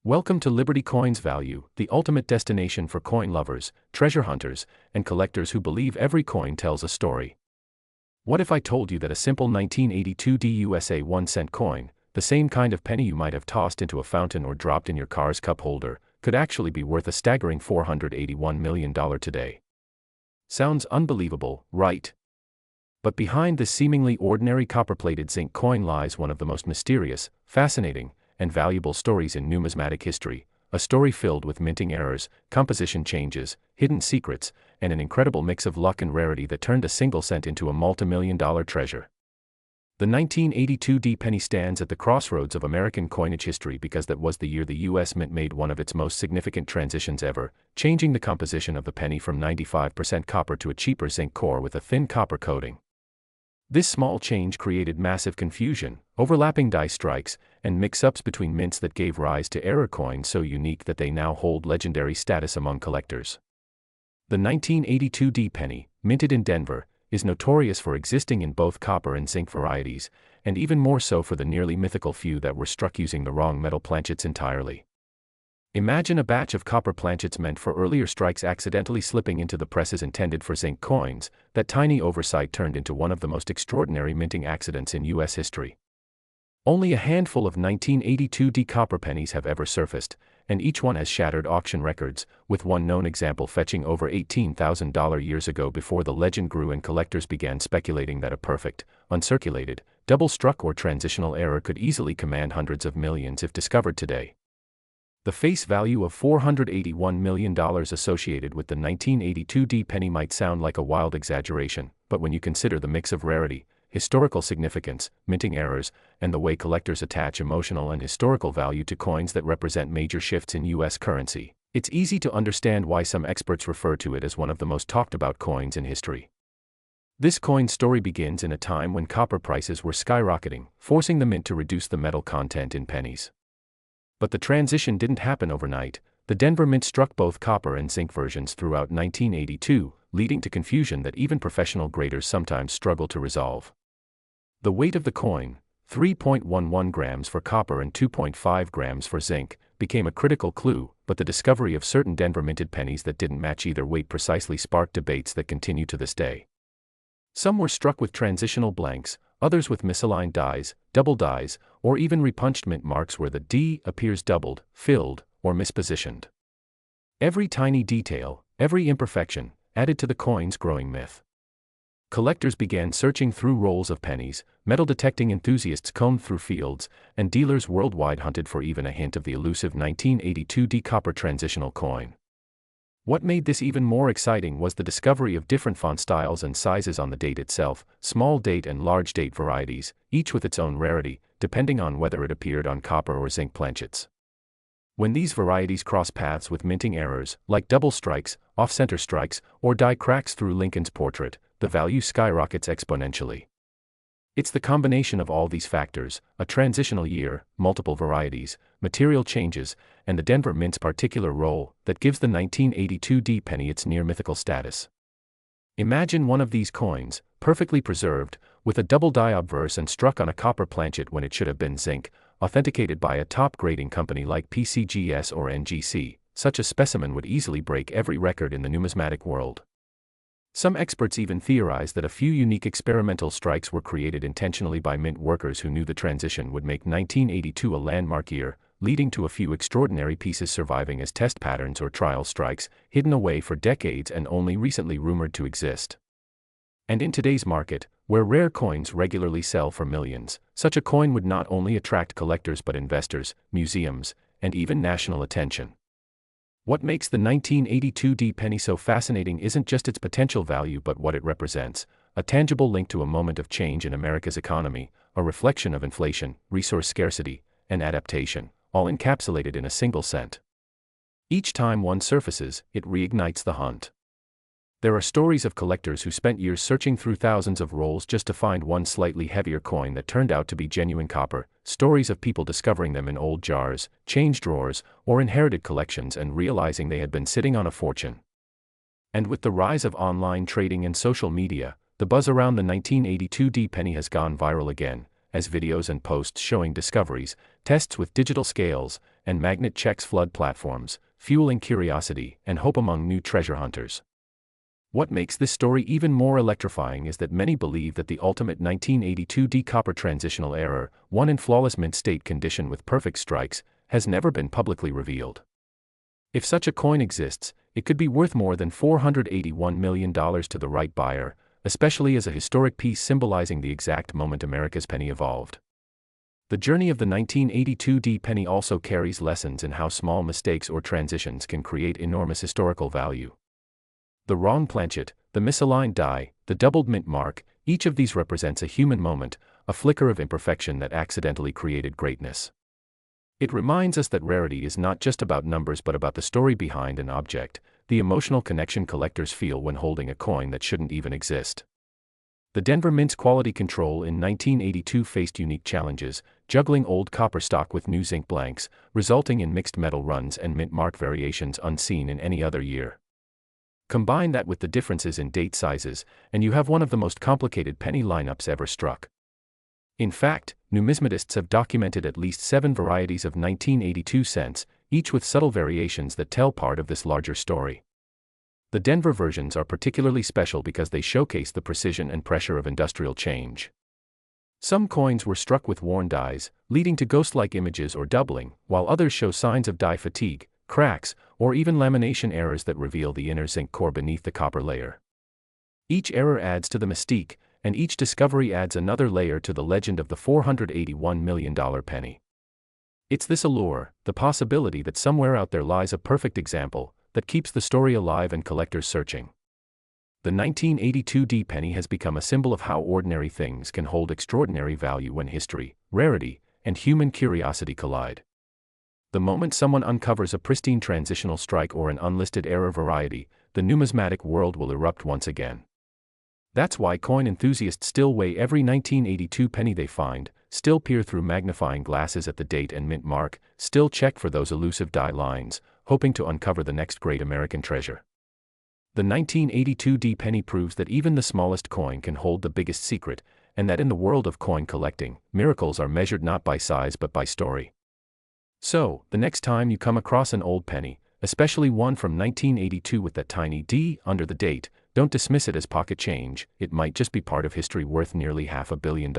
Welcome to Liberty Coins Value, the ultimate destination for coin lovers, treasure hunters, and collectors who believe every coin tells a story. What if I told you that a simple 1982 DUSA 1-cent coin, the same kind of penny you might have tossed into a fountain or dropped in your car's cup holder, could actually be worth a staggering $481 million today? Sounds unbelievable, right? But behind this seemingly ordinary copper-plated zinc coin lies one of the most mysterious, fascinating, and valuable stories in numismatic history, a story filled with minting errors, composition changes, hidden secrets, and an incredible mix of luck and rarity that turned a single cent into a multi-million-dollar treasure. The 1982 D penny stands at the crossroads of American coinage history because that was the year the U.S. Mint made one of its most significant transitions ever, changing the composition of the penny from 95% copper to a cheaper zinc core with a thin copper coating. This small change created massive confusion, overlapping die strikes, and mix-ups between mints that gave rise to error coins so unique that they now hold legendary status among collectors. The 1982 D penny, minted in Denver, is notorious for existing in both copper and zinc varieties, and even more so for the nearly mythical few that were struck using the wrong metal planchets entirely. Imagine a batch of copper planchets meant for earlier strikes accidentally slipping into the presses intended for zinc coins. That tiny oversight turned into one of the most extraordinary minting accidents in U.S. history. Only a handful of 1982 D copper pennies have ever surfaced, and each one has shattered auction records, with one known example fetching over $18,000 years ago before the legend grew and collectors began speculating that a perfect, uncirculated, double-struck or transitional error could easily command hundreds of millions if discovered today. The face value of $481 million associated with the 1982 D penny might sound like a wild exaggeration, but when you consider the mix of rarity, historical significance, minting errors, and the way collectors attach emotional and historical value to coins that represent major shifts in U.S. currency, it's easy to understand why some experts refer to it as one of the most talked-about coins in history. This coin story begins in a time when copper prices were skyrocketing, forcing the mint to reduce the metal content in pennies. But the transition didn't happen overnight. The Denver Mint struck both copper and zinc versions throughout 1982, leading to confusion that even professional graders sometimes struggle to resolve. The weight of the coin, 3.11 grams for copper and 2.5 grams for zinc, became a critical clue, but the discovery of certain Denver minted pennies that didn't match either weight precisely sparked debates that continue to this day. Some were struck with transitional blanks, others with misaligned dies, double dies, or even repunched mint marks where the D appears doubled, filled, or mispositioned. Every tiny detail, every imperfection, added to the coin's growing myth. Collectors began searching through rolls of pennies, metal-detecting enthusiasts combed through fields, and dealers worldwide hunted for even a hint of the elusive 1982 D copper transitional coin. What made this even more exciting was the discovery of different font styles and sizes on the date itself, small date and large date varieties, each with its own rarity, depending on whether it appeared on copper or zinc planchets. When these varieties cross paths with minting errors, like double strikes, off-center strikes, or die cracks through Lincoln's portrait, the value skyrockets exponentially. It's the combination of all these factors, a transitional year, multiple varieties, material changes, and the Denver Mint's particular role, that gives the 1982 D penny its near-mythical status. Imagine one of these coins, perfectly preserved, with a double die obverse and struck on a copper planchet when it should have been zinc, authenticated by a top-grading company like PCGS or NGC. Such a specimen would easily break every record in the numismatic world. Some experts even theorize that a few unique experimental strikes were created intentionally by mint workers who knew the transition would make 1982 a landmark year, leading to a few extraordinary pieces surviving as test patterns or trial strikes, hidden away for decades and only recently rumored to exist. And in today's market, where rare coins regularly sell for millions, such a coin would not only attract collectors but investors, museums, and even national attention. What makes the 1982 D penny so fascinating isn't just its potential value but what it represents, a tangible link to a moment of change in America's economy, a reflection of inflation, resource scarcity, and adaptation, all encapsulated in a single cent. Each time one surfaces, it reignites the hunt. There are stories of collectors who spent years searching through thousands of rolls just to find one slightly heavier coin that turned out to be genuine copper, stories of people discovering them in old jars, change drawers, or inherited collections and realizing they had been sitting on a fortune. And with the rise of online trading and social media, the buzz around the 1982 D penny has gone viral again, as videos and posts showing discoveries, tests with digital scales, and magnet checks flood platforms, fueling curiosity and hope among new treasure hunters. What makes this story even more electrifying is that many believe that the ultimate 1982 copper transitional error, one in flawless mint state condition with perfect strikes, has never been publicly revealed. If such a coin exists, it could be worth more than $481 million to the right buyer, especially as a historic piece symbolizing the exact moment America's penny evolved. The journey of the 1982 penny also carries lessons in how small mistakes or transitions can create enormous historical value. The wrong planchet, the misaligned die, the doubled mint mark, each of these represents a human moment, a flicker of imperfection that accidentally created greatness. It reminds us that rarity is not just about numbers but about the story behind an object, the emotional connection collectors feel when holding a coin that shouldn't even exist. The Denver Mint's quality control in 1982 faced unique challenges, juggling old copper stock with new zinc blanks, resulting in mixed metal runs and mint mark variations unseen in any other year. Combine that with the differences in date sizes, and you have one of the most complicated penny lineups ever struck. In fact, numismatists have documented at least 7 varieties of 1982 cents, each with subtle variations that tell part of this larger story. The Denver versions are particularly special because they showcase the precision and pressure of industrial change. Some coins were struck with worn dies, leading to ghost-like images or doubling, while others show signs of die fatigue, cracks, or even lamination errors that reveal the inner zinc core beneath the copper layer. Each error adds to the mystique, and each discovery adds another layer to the legend of the $481 million penny. It's this allure, the possibility that somewhere out there lies a perfect example, that keeps the story alive and collectors searching. The 1982 penny has become a symbol of how ordinary things can hold extraordinary value when history, rarity, and human curiosity collide. The moment someone uncovers a pristine transitional strike or an unlisted error variety, the numismatic world will erupt once again. That's why coin enthusiasts still weigh every 1982 penny they find, still peer through magnifying glasses at the date and mint mark, still check for those elusive die lines, hoping to uncover the next great American treasure. The 1982 penny proves that even the smallest coin can hold the biggest secret, and that in the world of coin collecting, miracles are measured not by size but by story. So, the next time you come across an old penny, especially one from 1982 with that tiny D under the date, don't dismiss it as pocket change, it might just be part of history worth nearly $500 million.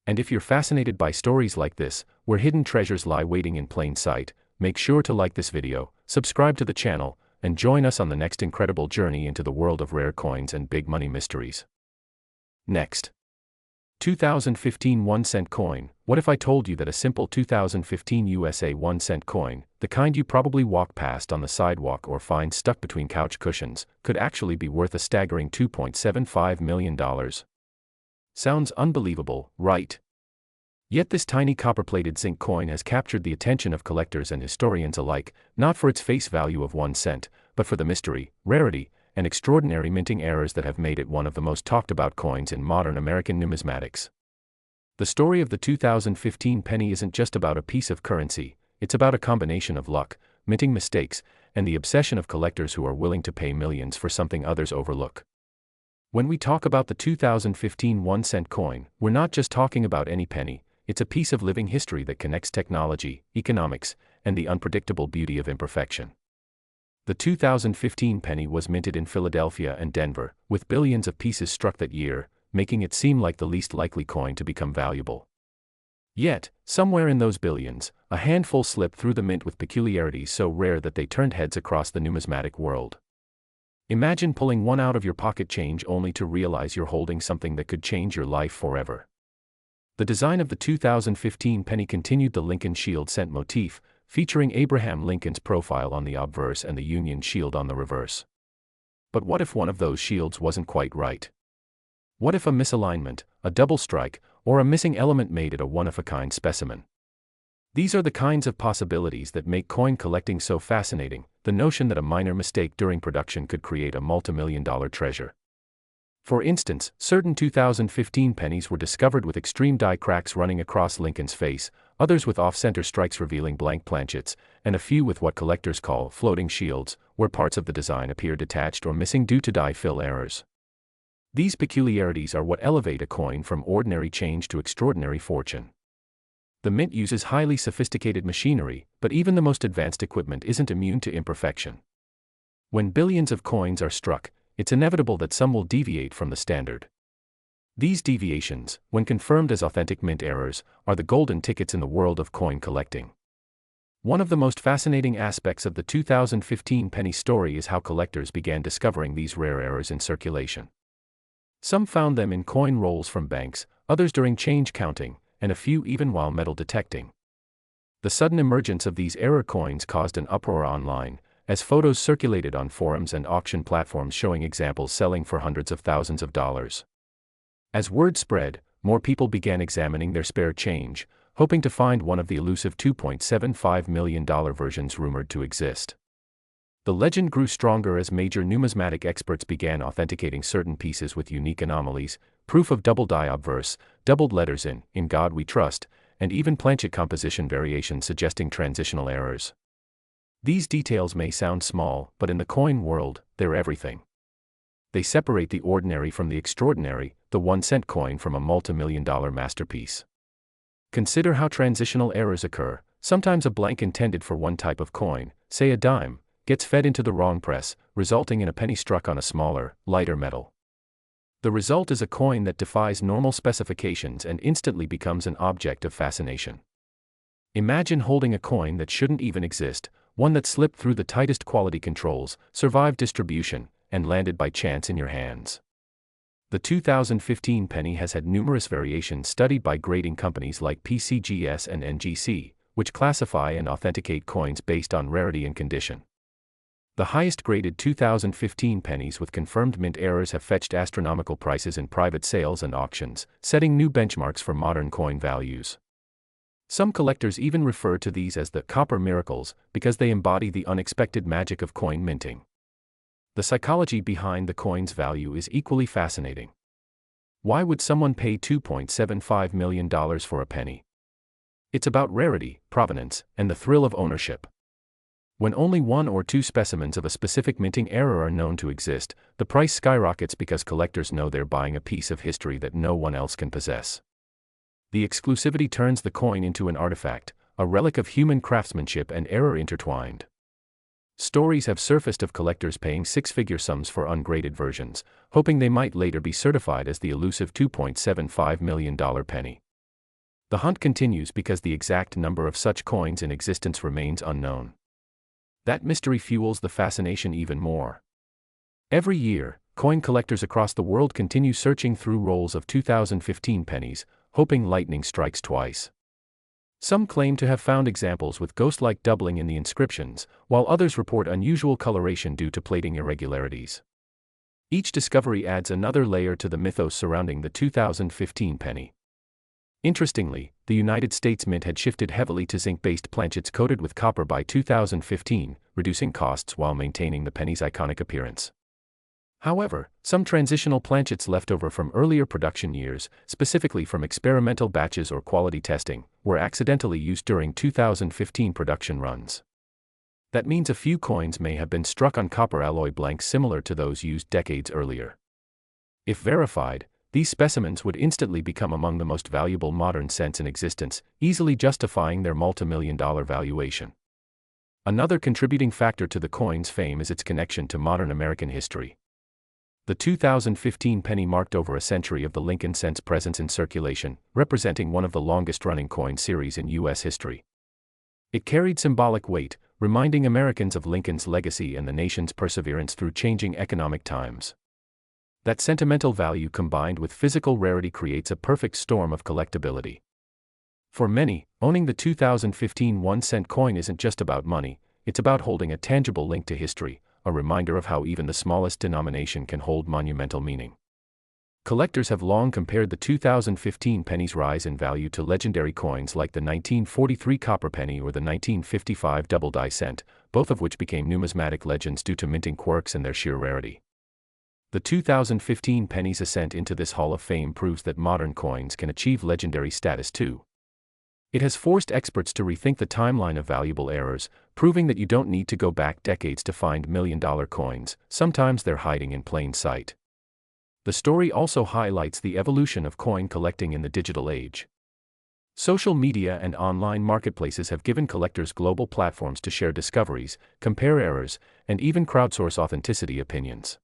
And if you're fascinated by stories like this, where hidden treasures lie waiting in plain sight, make sure to like this video, subscribe to the channel, and join us on the next incredible journey into the world of rare coins and big money mysteries. Next. 2015 1-cent coin. What if I told you that a simple 2015 USA 1-cent coin, the kind you probably walk past on the sidewalk or find stuck between couch cushions, could actually be worth a staggering $2.75 million? Sounds unbelievable, right? Yet this tiny copper-plated zinc coin has captured the attention of collectors and historians alike, not for its face value of 1 cent, but for the mystery, rarity, and extraordinary minting errors that have made it one of the most talked-about coins in modern American numismatics. The story of the 2015 penny isn't just about a piece of currency, it's about a combination of luck, minting mistakes, and the obsession of collectors who are willing to pay millions for something others overlook. When we talk about the 2015 1-cent coin, we're not just talking about any penny, it's a piece of living history that connects technology, economics, and the unpredictable beauty of imperfection. The 2015 penny was minted in Philadelphia and Denver, with billions of pieces struck that year, making it seem like the least likely coin to become valuable. Yet, somewhere in those billions, a handful slipped through the mint with peculiarities so rare that they turned heads across the numismatic world. Imagine pulling one out of your pocket change only to realize you're holding something that could change your life forever. The design of the 2015 penny continued the Lincoln Shield cent motif, featuring Abraham Lincoln's profile on the obverse and the Union Shield on the reverse. But what if one of those shields wasn't quite right? What if a misalignment, a double strike, or a missing element made it a one-of-a-kind specimen? These are the kinds of possibilities that make coin collecting so fascinating, the notion that a minor mistake during production could create a multi-million-dollar treasure. For instance, certain 2015 pennies were discovered with extreme die cracks running across Lincoln's face, others with off-center strikes revealing blank planchets, and a few with what collectors call floating shields, where parts of the design appear detached or missing due to die fill errors. These peculiarities are what elevate a coin from ordinary change to extraordinary fortune. The mint uses highly sophisticated machinery, but even the most advanced equipment isn't immune to imperfection. When billions of coins are struck, it's inevitable that some will deviate from the standard. These deviations, when confirmed as authentic mint errors, are the golden tickets in the world of coin collecting. One of the most fascinating aspects of the 2015 penny story is how collectors began discovering these rare errors in circulation. Some found them in coin rolls from banks, others during change counting, and a few even while metal detecting. The sudden emergence of these error coins caused an uproar online, as photos circulated on forums and auction platforms showing examples selling for hundreds of thousands of dollars. As word spread, more people began examining their spare change, hoping to find one of the elusive $2.75 million versions rumored to exist. The legend grew stronger as major numismatic experts began authenticating certain pieces with unique anomalies, proof of double-die obverse, doubled letters in God We Trust, and even planchet composition variations suggesting transitional errors. These details may sound small, but in the coin world, they're everything. They separate the ordinary from the extraordinary, the 1-cent coin from a multi-million-dollar masterpiece. Consider how transitional errors occur. Sometimes a blank intended for one type of coin, say a dime, gets fed into the wrong press, resulting in a penny struck on a smaller, lighter metal. The result is a coin that defies normal specifications and instantly becomes an object of fascination. Imagine holding a coin that shouldn't even exist, one that slipped through the tightest quality controls, survived distribution, and landed by chance in your hands. The 2015 penny has had numerous variations studied by grading companies like PCGS and NGC, which classify and authenticate coins based on rarity and condition. The highest graded 2015 pennies with confirmed mint errors have fetched astronomical prices in private sales and auctions, setting new benchmarks for modern coin values. Some collectors even refer to these as the copper miracles because they embody the unexpected magic of coin minting. The psychology behind the coin's value is equally fascinating. Why would someone pay $2.75 million for a penny? It's about rarity, provenance, and the thrill of ownership. When only one or two specimens of a specific minting error are known to exist, the price skyrockets because collectors know they're buying a piece of history that no one else can possess. The exclusivity turns the coin into an artifact, a relic of human craftsmanship and error intertwined. Stories have surfaced of collectors paying six-figure sums for ungraded versions, hoping they might later be certified as the elusive $2.75 million penny. The hunt continues because the exact number of such coins in existence remains unknown. That mystery fuels the fascination even more. Every year, coin collectors across the world continue searching through rolls of 2015 pennies, hoping lightning strikes twice. Some claim to have found examples with ghost-like doubling in the inscriptions, while others report unusual coloration due to plating irregularities. Each discovery adds another layer to the mythos surrounding the 2015 penny. Interestingly, the United States Mint had shifted heavily to zinc-based planchets coated with copper by 2015, reducing costs while maintaining the penny's iconic appearance. However, some transitional planchets left over from earlier production years, specifically from experimental batches or quality testing, were accidentally used during 2015 production runs. That means a few coins may have been struck on copper alloy blanks similar to those used decades earlier. If verified, these specimens would instantly become among the most valuable modern cents in existence, easily justifying their multi-million-dollar valuation. Another contributing factor to the coin's fame is its connection to modern American history. The 2015 penny marked over a century of the Lincoln cent's presence in circulation, representing one of the longest-running coin series in U.S. history. It carried symbolic weight, reminding Americans of Lincoln's legacy and the nation's perseverance through changing economic times. That sentimental value combined with physical rarity creates a perfect storm of collectability. For many, owning the 2015 1-cent coin isn't just about money, it's about holding a tangible link to history, a reminder of how even the smallest denomination can hold monumental meaning. Collectors have long compared the 2015 penny's rise in value to legendary coins like the 1943 copper penny or the 1955 double-die cent, both of which became numismatic legends due to minting quirks and their sheer rarity. The 2015 penny's ascent into this Hall of Fame proves that modern coins can achieve legendary status too. It has forced experts to rethink the timeline of valuable errors, proving that you don't need to go back decades to find million-dollar coins, sometimes they're hiding in plain sight. The story also highlights the evolution of coin collecting in the digital age. Social media and online marketplaces have given collectors global platforms to share discoveries, compare errors, and even crowdsource authenticity opinions.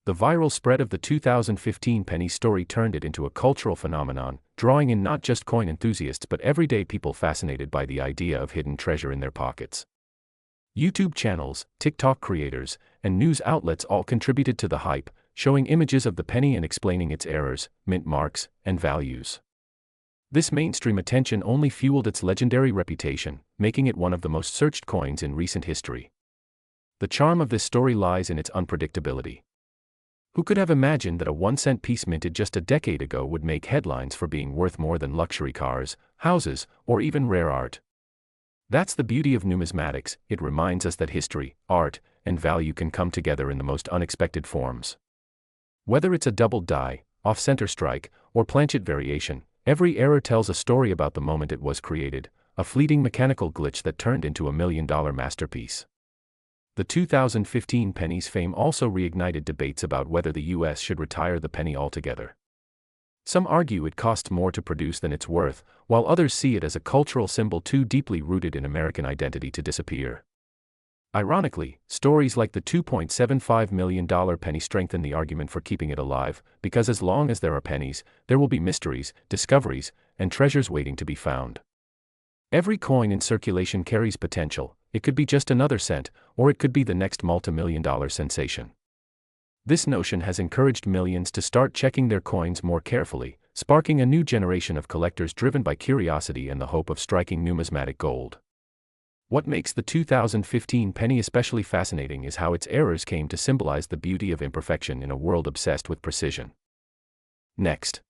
The viral spread of the 2015 penny story turned it into a cultural phenomenon, drawing in not just coin enthusiasts but everyday people fascinated by the idea of hidden treasure in their pockets. YouTube channels, TikTok creators, and news outlets all contributed to the hype, showing images of the penny and explaining its errors, mint marks, and values. This mainstream attention only fueled its legendary reputation, making it one of the most searched coins in recent history. The charm of this story lies in its unpredictability. Who could have imagined that a 1-cent piece minted just a decade ago would make headlines for being worth more than luxury cars, houses, or even rare art? That's the beauty of numismatics. It reminds us that history, art, and value can come together in the most unexpected forms. Whether it's a double die, off-center strike, or planchet variation, every error tells a story about the moment it was created, a fleeting mechanical glitch that turned into a million-dollar masterpiece. The 2015 penny's fame also reignited debates about whether the US should retire the penny altogether. Some argue it costs more to produce than it's worth, while others see it as a cultural symbol too deeply rooted in American identity to disappear. Ironically, stories like the $2.75 million penny strengthen the argument for keeping it alive, because as long as there are pennies, there will be mysteries, discoveries, and treasures waiting to be found. Every coin in circulation carries potential. It could be just another cent, or it could be the next multi-million-dollar sensation. This notion has encouraged millions to start checking their coins more carefully, sparking a new generation of collectors driven by curiosity and the hope of striking numismatic gold. What makes the 2015 penny especially fascinating is how its errors came to symbolize the beauty of imperfection in a world obsessed with precision. Next.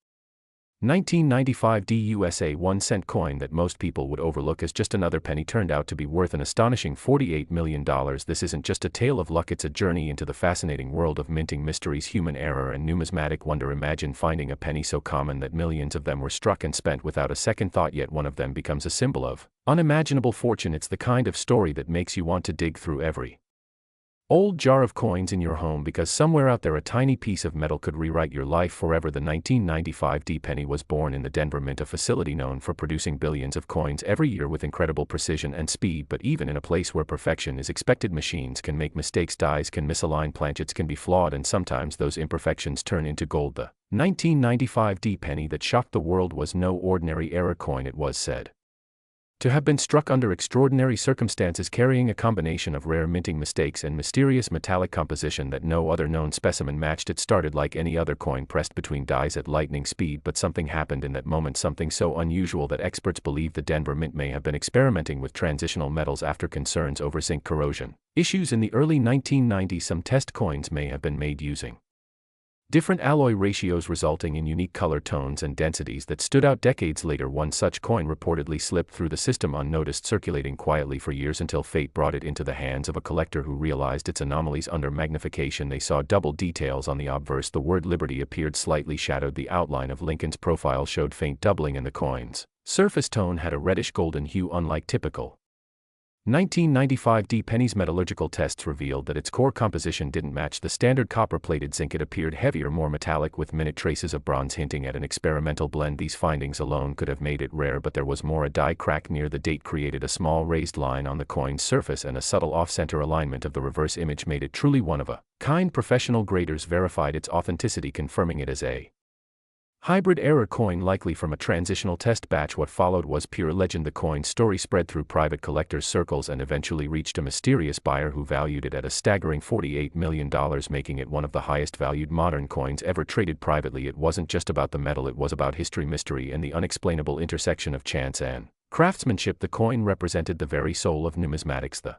1995 DUSA 1-cent coin that most people would overlook as just another penny turned out to be worth an astonishing $48 million. This isn't just a tale of luck, it's a journey into the fascinating world of minting mysteries, human error, and numismatic wonder. Imagine finding a penny so common that millions of them were struck and spent without a second thought, yet one of them becomes a symbol of unimaginable fortune. It's the kind of story that makes you want to dig through every old jar of coins in your home, because somewhere out there a tiny piece of metal could rewrite your life forever. The 1995 D penny was born in the Denver Mint, a facility known for producing billions of coins every year with incredible precision and speed. But even in a place where perfection is expected, machines can make mistakes, dies can misalign, planchets can be flawed, and sometimes those imperfections turn into gold. The 1995 D penny that shocked the world was no ordinary error coin. It was said to have been struck under extraordinary circumstances, carrying a combination of rare minting mistakes and mysterious metallic composition that no other known specimen matched. It started like any other coin, pressed between dies at lightning speed, but something happened in that moment, something so unusual that experts believe the Denver Mint may have been experimenting with transitional metals after concerns over zinc corrosion issues in the early 1990s. Some test coins may have been made using different alloy ratios, resulting in unique color tones and densities that stood out decades later. One such coin reportedly slipped through the system unnoticed, circulating quietly for years until fate brought it into the hands of a collector who realized its anomalies. Under magnification, they saw double details on the obverse. The word liberty appeared slightly shadowed. The outline of Lincoln's profile showed faint doubling, and the coin's surface tone had a reddish golden hue, unlike typical 1995 D penny's metallurgical tests revealed that its core composition didn't match the standard copper-plated zinc. It appeared heavier, more metallic, with minute traces of bronze hinting at an experimental blend. These findings alone could have made it rare, but there was more. A die crack near the date created a small raised line on the coin's surface, and a subtle off-center alignment of the reverse image made it truly one of a kind. Professional graders verified its authenticity, confirming it as a hybrid error coin, likely from a transitional test batch. What followed was pure legend. The coin's story spread through private collectors' circles and eventually reached a mysterious buyer who valued it at a staggering $48 million, making it one of the highest valued modern coins ever traded privately. It wasn't just about the metal, it was about history, mystery, and the unexplainable intersection of chance and craftsmanship. The coin represented the very soul of numismatics, the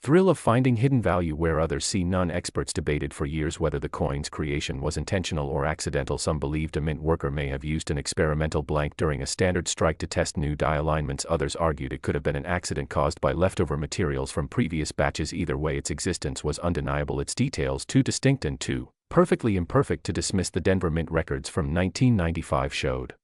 thrill of finding hidden value where others see none. Experts debated for years whether the coin's creation was intentional or accidental. Some believed a mint worker may have used an experimental blank during a standard strike to test new die alignments. Others argued it could have been an accident caused by leftover materials from previous batches. Either way, its existence was undeniable, its details too distinct and too perfectly imperfect to dismiss. The Denver Mint records from 1995 showed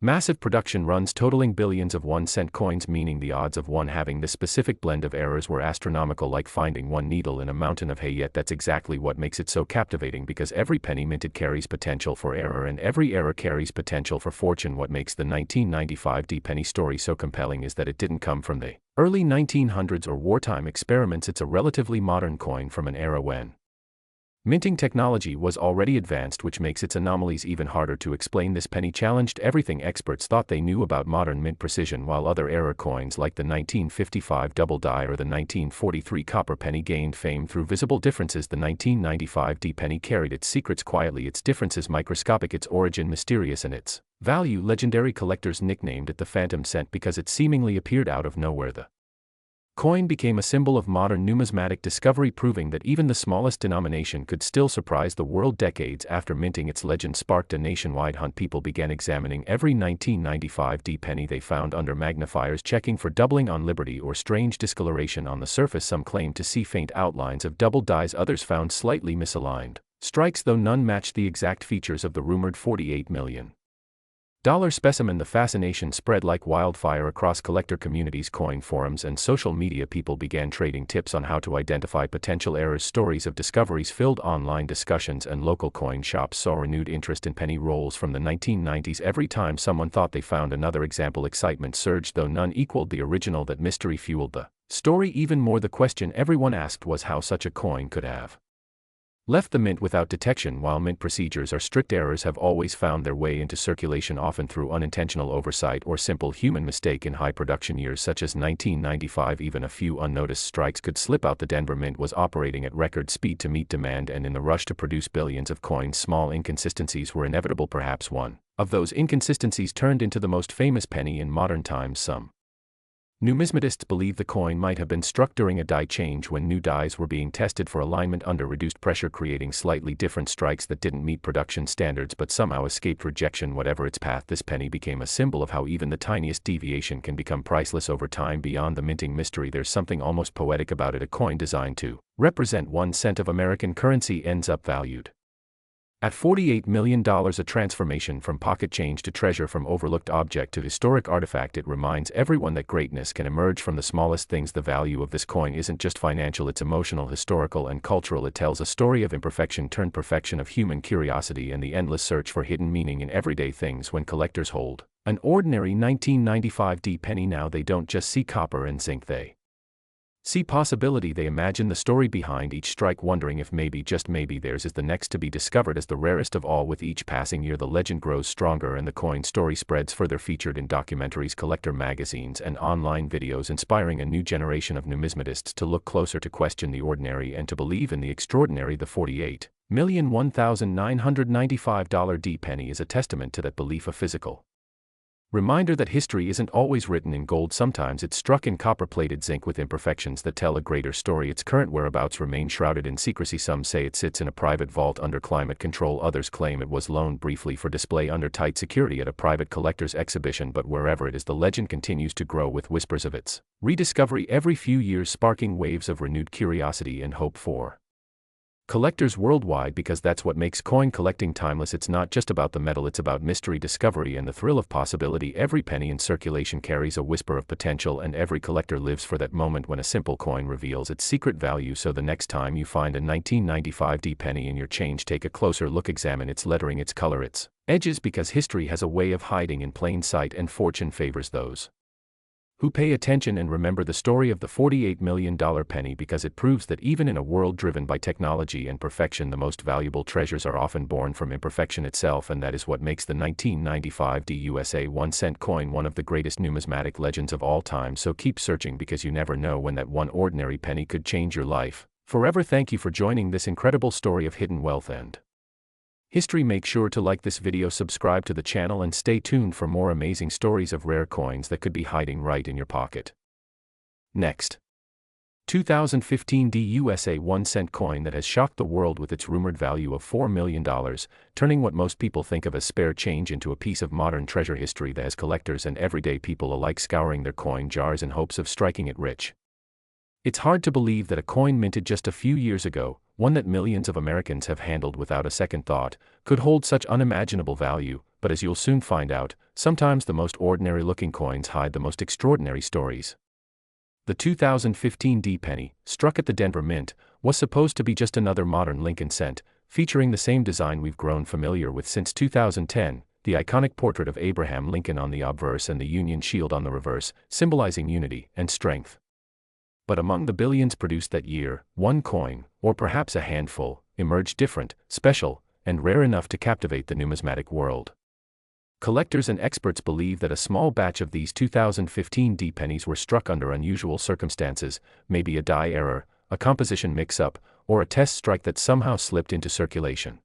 Massive production runs totaling billions of 1-cent coins, meaning the odds of one having this specific blend of errors were astronomical, like finding one needle in a mountain of hay. Yet that's exactly what makes it so captivating, because every penny minted carries potential for error and every error carries potential for fortune. What makes the 1995 D-penny story so compelling is that it didn't come from the early 1900s or wartime experiments. It's a relatively modern coin from an era when minting technology was already advanced, which makes its anomalies even harder to explain. This penny challenged everything experts thought they knew about modern mint precision, while other error coins like the 1955 double die or the 1943 copper penny gained fame through visible differences. The 1995 D penny carried its secrets quietly, its differences microscopic, its origin mysterious, and its value legendary. Collectors nicknamed it the Phantom Cent because it seemingly appeared out of nowhere. The coin became a symbol of modern numismatic discovery, proving that even the smallest denomination could still surprise the world. Decades after minting, its legend sparked a nationwide hunt. People began examining every 1995 D penny they found under magnifiers, checking for doubling on Liberty or strange discoloration on the surface. Some claimed to see faint outlines of double dies, others found slightly misaligned strikes, though none matched the exact features of the rumored $48 million specimen. The fascination spread like wildfire across collector communities, coin forums, and social media. People began trading tips on how to identify potential errors. Stories of discoveries filled online discussions, and local coin shops saw renewed interest in penny rolls from the 1990s. Every time someone thought they found another example, excitement surged, though none equaled the original. That mystery fueled the story even more. The question everyone asked was how such a coin could have left the mint without detection. While mint procedures are strict, errors have always found their way into circulation, often through unintentional oversight or simple human mistake. In high production years such as 1995, even a few unnoticed strikes could slip out. The Denver Mint was operating at record speed to meet demand, and in the rush to produce billions of coins, small inconsistencies were inevitable. Perhaps one of those inconsistencies turned into the most famous penny in modern times. Some numismatists believe the coin might have been struck during a die change when new dies were being tested for alignment under reduced pressure, creating slightly different strikes that didn't meet production standards but somehow escaped rejection. Whatever its path, this penny became a symbol of how even the tiniest deviation can become priceless over time. Beyond the minting mystery, there's something almost poetic about it. A coin designed to represent 1 cent of American currency ends up valued at $48 million, a transformation from pocket change to treasure, from overlooked object to historic artifact. It reminds everyone that greatness can emerge from the smallest things. The value of this coin isn't just financial, it's emotional, historical, and cultural. It tells a story of imperfection turned perfection, of human curiosity and the endless search for hidden meaning in everyday things. When collectors hold an ordinary 1995 D penny now, they don't just see copper and zinc, they see possibility. They imagine the story behind each strike, wondering if maybe, just maybe, theirs is the next to be discovered as the rarest of all. With each passing year, the legend grows stronger and the coin story spreads further, featured in documentaries, collector magazines, and online videos, inspiring a new generation of numismatists to look closer, to question the ordinary, and to believe in the extraordinary. The $48,001,995 D penny is a testament to that belief, a physical reminder that history isn't always written in gold. Sometimes it's struck in copper-plated zinc with imperfections that tell a greater story. Its current whereabouts remain shrouded in secrecy. Some say it sits in a private vault under climate control. Others claim it was loaned briefly for display under tight security at a private collector's exhibition. But wherever it is, the legend continues to grow, with whispers of its rediscovery every few years, sparking waves of renewed curiosity and hope for collectors worldwide. Because that's what makes coin collecting timeless. It's not just about the metal, it's about mystery, discovery, and the thrill of possibility. Every penny in circulation carries a whisper of potential, and every collector lives for that moment when a simple coin reveals its secret value. So the next time you find a 1995 D penny in your change, take a closer look, examine its lettering, its color, its edges, because history has a way of hiding in plain sight, and fortune favors those who pay attention. And remember the story of the $48 million penny, because it proves that even in a world driven by technology and perfection, the most valuable treasures are often born from imperfection itself. And that is what makes the 1995 USA 1-cent coin one of the greatest numismatic legends of all time. So keep searching, because you never know when that one ordinary penny could change your life forever. Thank you for joining this incredible story of hidden wealth and history. Make sure to like this video, subscribe to the channel, and stay tuned for more amazing stories of rare coins that could be hiding right in your pocket. Next, 2015 D USA 1-cent coin that has shocked the world with its rumored value of $4 million, turning what most people think of as spare change into a piece of modern treasure. History that has collectors and everyday people alike scouring their coin jars in hopes of striking it rich. It's hard to believe that a coin minted just a few years ago, one that millions of Americans have handled without a second thought, could hold such unimaginable value. but as you'll soon find out, sometimes the most ordinary-looking coins hide the most extraordinary stories. The 2015 D penny, struck at the Denver Mint, was supposed to be just another modern Lincoln cent, featuring the same design we've grown familiar with since 2010, the iconic portrait of Abraham Lincoln on the obverse and the Union Shield on the reverse, symbolizing unity and strength. But among the billions produced that year, one coin, or perhaps a handful, emerged different, special, and rare enough to captivate the numismatic world. Collectors and experts believe that a small batch of these 2015 D pennies were struck under unusual circumstances, maybe a die error, a composition mix-up, or a test strike that somehow slipped into circulation.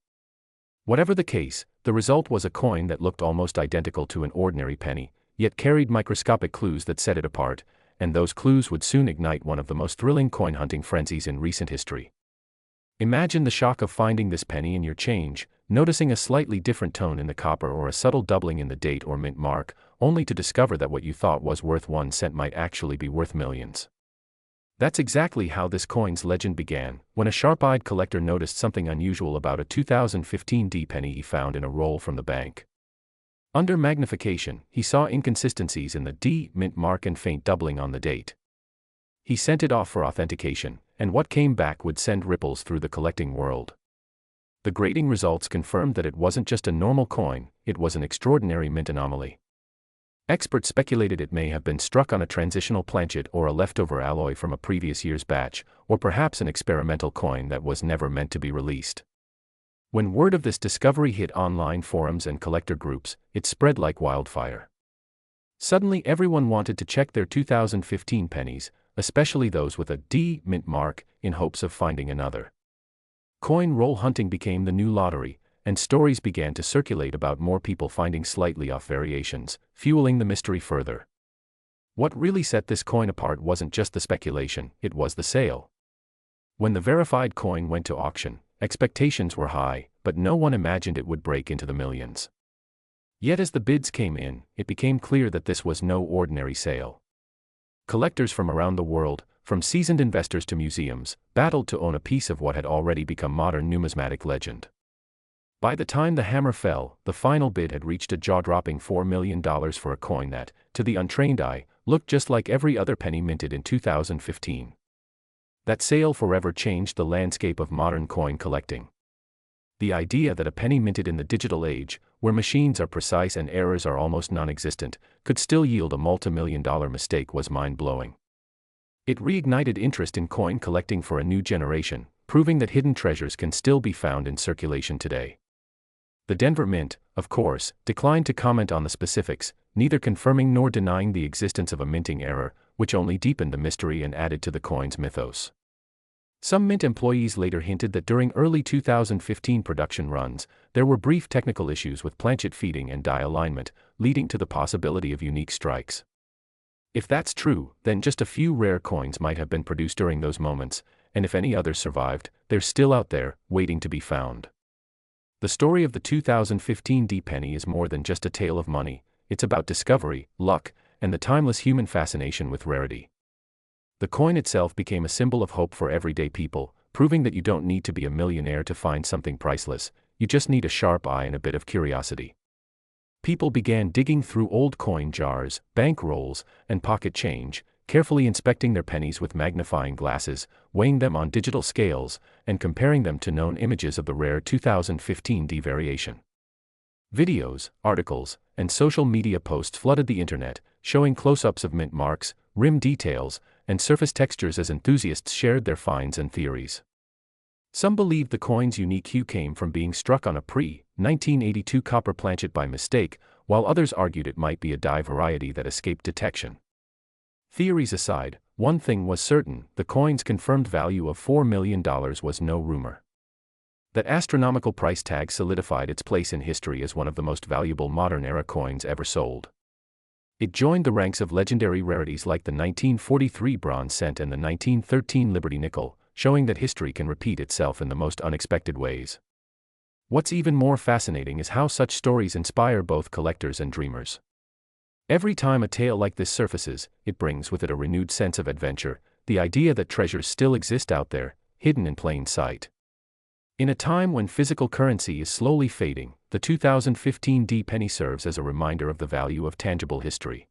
Whatever the case, the result was a coin that looked almost identical to an ordinary penny, yet carried microscopic clues that set it apart, and those clues would soon ignite one of the most thrilling coin-hunting frenzies in recent history. Imagine the shock of finding this penny in your change, noticing a slightly different tone in the copper or a subtle doubling in the date or mint mark, only to discover that what you thought was worth 1 cent might actually be worth millions. That's exactly how this coin's legend began, when a sharp-eyed collector noticed something unusual about a 2015 D penny he found in a roll from the bank. Under magnification, he saw inconsistencies in the D, mint mark and faint doubling on the date. He sent it off for authentication, and what came back would send ripples through the collecting world. The grading results confirmed that it wasn't just a normal coin, it was an extraordinary mint anomaly. Experts speculated it may have been struck on a transitional planchet or a leftover alloy from a previous year's batch, or perhaps an experimental coin that was never meant to be released. When word of this discovery hit online forums and collector groups, it spread like wildfire. Suddenly everyone wanted to check their 2015 pennies, especially those with a D mint mark, in hopes of finding another. Coin roll hunting became the new lottery, and stories began to circulate about more people finding slightly off variations, fueling the mystery further. What really set this coin apart wasn't just the speculation, it was the sale. When the verified coin went to auction, expectations were high, but no one imagined it would break into the millions. Yet as the bids came in, it became clear that this was no ordinary sale. Collectors from around the world, from seasoned investors to museums, battled to own a piece of what had already become modern numismatic legend. By the time the hammer fell, the final bid had reached a jaw-dropping $4 million for a coin that, to the untrained eye, looked just like every other penny minted in 2015. That sale forever changed the landscape of modern coin collecting. The idea that a penny minted in the digital age, where machines are precise and errors are almost non-existent, could still yield a multi-million-dollar mistake was mind-blowing. It reignited interest in coin collecting for a new generation, proving that hidden treasures can still be found in circulation today. The Denver Mint, of course, declined to comment on the specifics, neither confirming nor denying the existence of a minting error, which only deepened the mystery and added to the coin's mythos. Some Mint employees later hinted that during early 2015 production runs, there were brief technical issues with planchet feeding and die alignment, leading to the possibility of unique strikes. If that's true, then just a few rare coins might have been produced during those moments, and if any others survived, they're still out there, waiting to be found. The story of the 2015 D penny is more than just a tale of money, it's about discovery, luck, and the timeless human fascination with rarity. The coin itself became a symbol of hope for everyday people, proving that you don't need to be a millionaire to find something priceless, you just need a sharp eye and a bit of curiosity. People began digging through old coin jars, bank rolls, and pocket change, carefully inspecting their pennies with magnifying glasses, weighing them on digital scales, and comparing them to known images of the rare 2015 D variation. Videos, articles, and social media posts flooded the internet, showing close-ups of mint marks, rim details, and surface textures as enthusiasts shared their finds and theories. Some believed the coin's unique hue came from being struck on a pre-1982 copper planchet by mistake, while others argued it might be a die variety that escaped detection. Theories aside, one thing was certain, the coin's confirmed value of $4 million was no rumor. That astronomical price tag solidified its place in history as one of the most valuable modern-era coins ever sold. It joined the ranks of legendary rarities like the 1943 bronze cent and the 1913 Liberty nickel, showing that history can repeat itself in the most unexpected ways. What's even more fascinating is how such stories inspire both collectors and dreamers. Every time a tale like this surfaces, it brings with it a renewed sense of adventure, the idea that treasures still exist out there, hidden in plain sight. In a time when physical currency is slowly fading, the 2015 D penny serves as a reminder of the value of tangible history.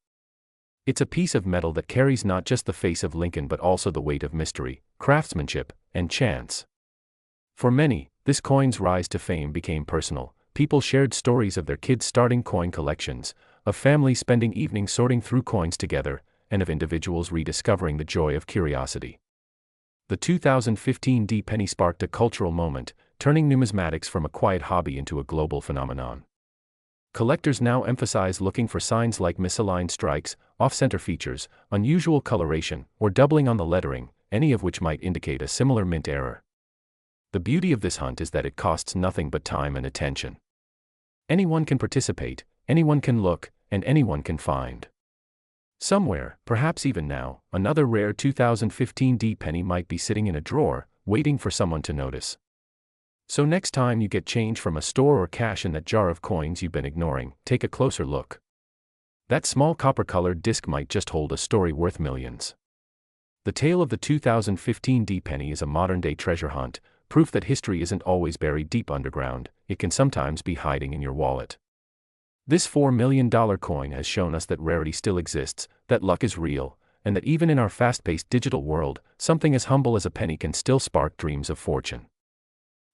It's a piece of metal that carries not just the face of Lincoln but also the weight of mystery, craftsmanship, and chance. For many, this coin's rise to fame became personal. People shared stories of their kids starting coin collections, of families spending evenings sorting through coins together, and of individuals rediscovering the joy of curiosity. The 2015 D penny sparked a cultural moment, turning numismatics from a quiet hobby into a global phenomenon. Collectors now emphasize looking for signs like misaligned strikes, off-center features, unusual coloration, or doubling on the lettering, any of which might indicate a similar mint error. The beauty of this hunt is that it costs nothing but time and attention. Anyone can participate, anyone can look, and anyone can find. Somewhere, perhaps even now, another rare 2015 D penny might be sitting in a drawer, waiting for someone to notice. So next time you get change from a store or cash in that jar of coins you've been ignoring, take a closer look. That small copper-colored disc might just hold a story worth millions. The tale of the 2015 D penny is a modern-day treasure hunt, proof that history isn't always buried deep underground, it can sometimes be hiding in your wallet. This $4 million coin has shown us that rarity still exists, that luck is real, and that even in our fast-paced digital world, something as humble as a penny can still spark dreams of fortune.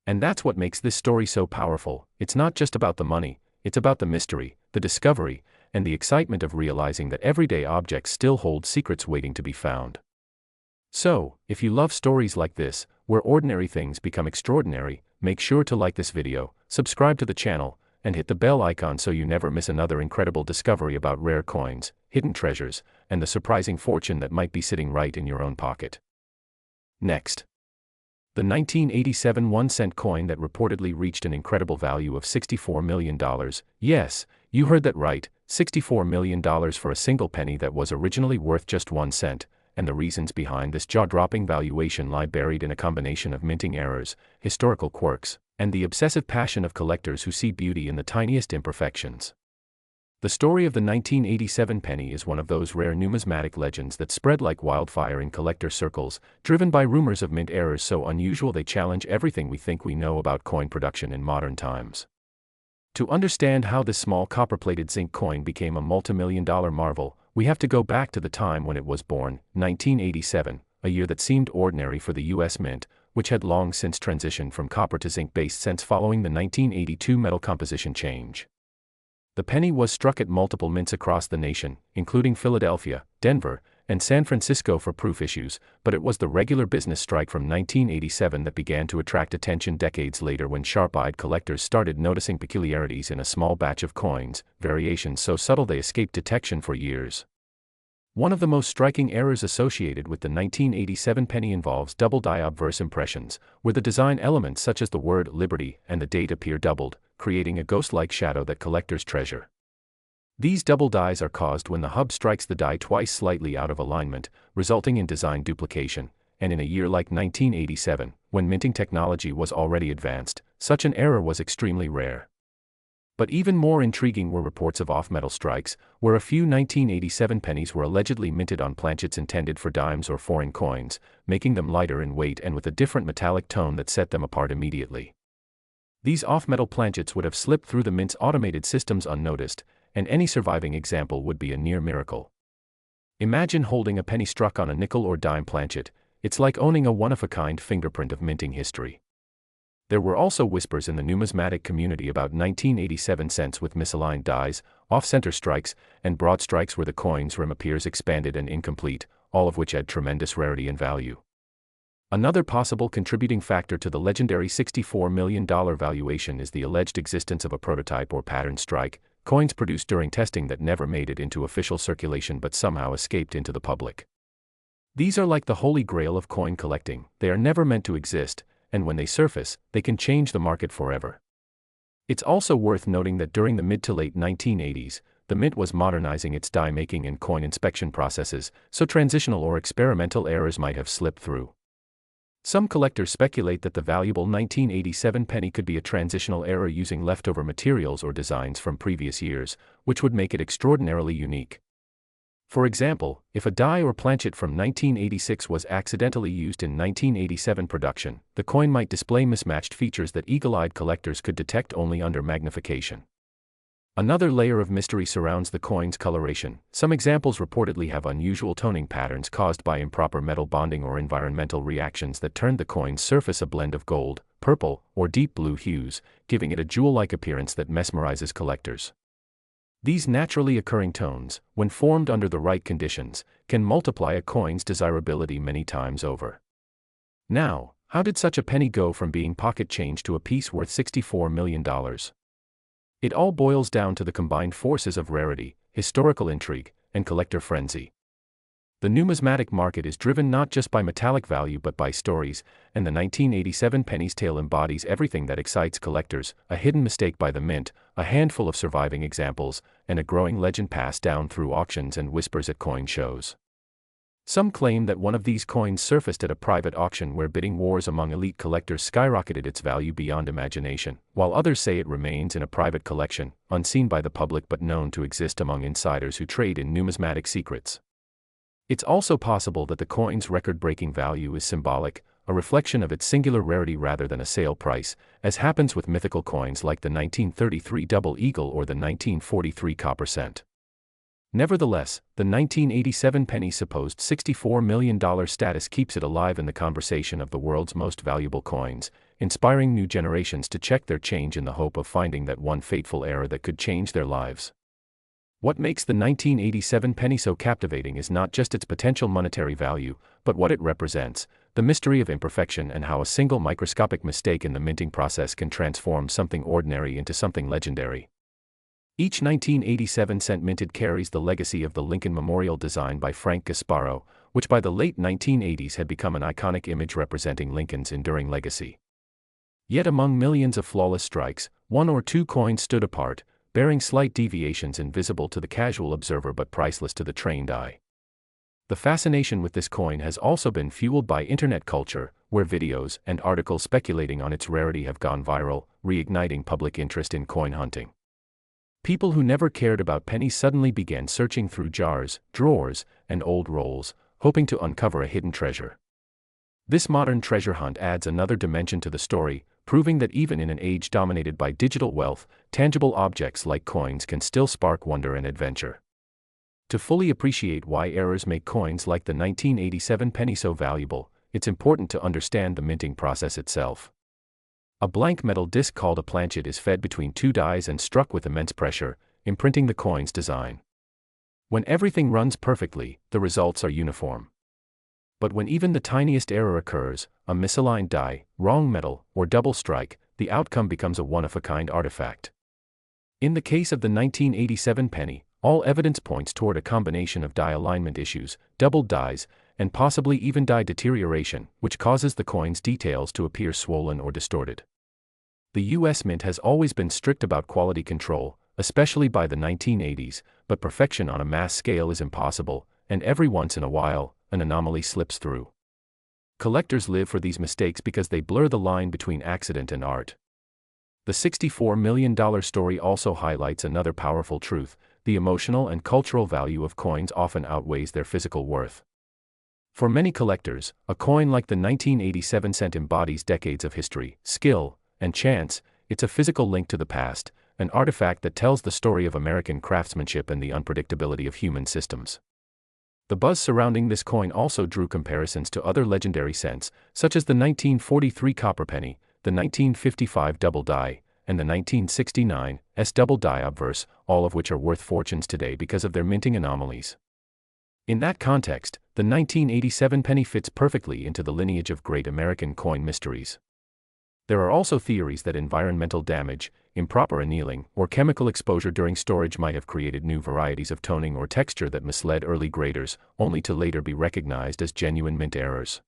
And that's what makes this story so powerful. It's not just about the money, it's about the mystery, the discovery, and the excitement of realizing that everyday objects still hold secrets waiting to be found. So, if you love stories like this, where ordinary things become extraordinary, make sure to like this video, subscribe to the channel, and hit the bell icon so you never miss another incredible discovery about rare coins, hidden treasures, and the surprising fortune that might be sitting right in your own pocket. Next. The 1987 1-cent coin that reportedly reached an incredible value of $64 million. Yes, you heard that right, $64 million for a single penny that was originally worth just 1 cent, and the reasons behind this jaw-dropping valuation lie buried in a combination of minting errors, historical quirks, and the obsessive passion of collectors who see beauty in the tiniest imperfections. The story of the 1987 penny is one of those rare numismatic legends that spread like wildfire in collector circles, driven by rumors of mint errors so unusual they challenge everything we think we know about coin production in modern times. To understand how this small copper-plated zinc coin became a multi-million-dollar marvel, we have to go back to the time when it was born, 1987, a year that seemed ordinary for the U.S. Mint, which had long since transitioned from copper to zinc-based cents following the 1982 metal composition change. The penny was struck at multiple mints across the nation, including Philadelphia, Denver, and San Francisco for proof issues, but it was the regular business strike from 1987 that began to attract attention decades later when sharp-eyed collectors started noticing peculiarities in a small batch of coins, variations so subtle they escaped detection for years. One of the most striking errors associated with the 1987 penny involves double-die obverse impressions, where the design elements such as the word Liberty and the date appear doubled, creating a ghost-like shadow that collectors treasure. These double dies are caused when the hub strikes the die twice slightly out of alignment, resulting in design duplication, and in a year like 1987, when minting technology was already advanced, such an error was extremely rare. But even more intriguing were reports of off-metal strikes, where a few 1987 pennies were allegedly minted on planchets intended for dimes or foreign coins, making them lighter in weight and with a different metallic tone that set them apart immediately. These off-metal planchets would have slipped through the mint's automated systems unnoticed, and any surviving example would be a near miracle. Imagine holding a penny struck on a nickel or dime planchet. It's like owning a one-of-a-kind fingerprint of minting history. There were also whispers in the numismatic community about 1987 cents with misaligned dies, off-center strikes, and broad strikes where the coin's rim appears expanded and incomplete, all of which add tremendous rarity and value. Another possible contributing factor to the legendary $64 million valuation is the alleged existence of a prototype or pattern strike, coins produced during testing that never made it into official circulation but somehow escaped into the public. These are like the holy grail of coin collecting. They are never meant to exist, and when they surface, they can change the market forever. It's also worth noting that during the mid to late 1980s, the mint was modernizing its die making and coin inspection processes, so transitional or experimental errors might have slipped through. Some collectors speculate that the valuable 1987 penny could be a transitional error using leftover materials or designs from previous years, which would make it extraordinarily unique. For example, if a die or planchet from 1986 was accidentally used in 1987 production, the coin might display mismatched features that eagle-eyed collectors could detect only under magnification. Another layer of mystery surrounds the coin's coloration. Some examples reportedly have unusual toning patterns caused by improper metal bonding or environmental reactions that turned the coin's surface a blend of gold, purple, or deep blue hues, giving it a jewel-like appearance that mesmerizes collectors. These naturally occurring tones, when formed under the right conditions, can multiply a coin's desirability many times over. Now, how did such a penny go from being pocket change to a piece worth $64 million? It all boils down to the combined forces of rarity, historical intrigue, and collector frenzy. The numismatic market is driven not just by metallic value but by stories, and the 1987 penny's tale embodies everything that excites collectors: a hidden mistake by the mint, a handful of surviving examples, and a growing legend passed down through auctions and whispers at coin shows. Some claim that one of these coins surfaced at a private auction where bidding wars among elite collectors skyrocketed its value beyond imagination, while others say it remains in a private collection, unseen by the public but known to exist among insiders who trade in numismatic secrets. It's also possible that the coin's record-breaking value is symbolic, a reflection of its singular rarity rather than a sale price, as happens with mythical coins like the 1933 Double Eagle or the 1943 copper cent. Nevertheless, the 1987 penny's supposed $64 million status keeps it alive in the conversation of the world's most valuable coins, inspiring new generations to check their change in the hope of finding that one fateful error that could change their lives. What makes the 1987 penny so captivating is not just its potential monetary value, but what it represents: the mystery of imperfection and how a single microscopic mistake in the minting process can transform something ordinary into something legendary. Each 1987 cent minted carries the legacy of the Lincoln Memorial design by Frank Gasparo, which by the late 1980s had become an iconic image representing Lincoln's enduring legacy. Yet among millions of flawless strikes, one or two coins stood apart, bearing slight deviations invisible to the casual observer but priceless to the trained eye. The fascination with this coin has also been fueled by internet culture, where videos and articles speculating on its rarity have gone viral, reigniting public interest in coin hunting. People who never cared about pennies suddenly began searching through jars, drawers, and old rolls, hoping to uncover a hidden treasure. This modern treasure hunt adds another dimension to the story, proving that even in an age dominated by digital wealth, tangible objects like coins can still spark wonder and adventure. To fully appreciate why errors make coins like the 1987 penny so valuable, it's important to understand the minting process itself. A blank metal disc called a planchet is fed between two dies and struck with immense pressure, imprinting the coin's design. When everything runs perfectly, the results are uniform. But when even the tiniest error occurs, a misaligned die, wrong metal, or double strike, the outcome becomes a one-of-a-kind artifact. In the case of the 1987 penny, all evidence points toward a combination of die alignment issues, doubled dies, and possibly even die deterioration, which causes the coin's details to appear swollen or distorted. The U.S. Mint has always been strict about quality control, especially by the 1980s, but perfection on a mass scale is impossible, and every once in a while, an anomaly slips through. Collectors live for these mistakes because they blur the line between accident and art. The $64 million story also highlights another powerful truth: the emotional and cultural value of coins often outweighs their physical worth. For many collectors, a coin like the 1987 cent embodies decades of history, skill, and chance. It's a physical link to the past, an artifact that tells the story of American craftsmanship and the unpredictability of human systems. The buzz surrounding this coin also drew comparisons to other legendary cents, such as the 1943 copper penny, the 1955 double die, and the 1969 double die Obverse, all of which are worth fortunes today because of their minting anomalies. In that context, the 1987 penny fits perfectly into the lineage of great American coin mysteries. There are also theories that environmental damage, improper annealing, or chemical exposure during storage might have created new varieties of toning or texture that misled early graders, only to later be recognized as genuine mint errors.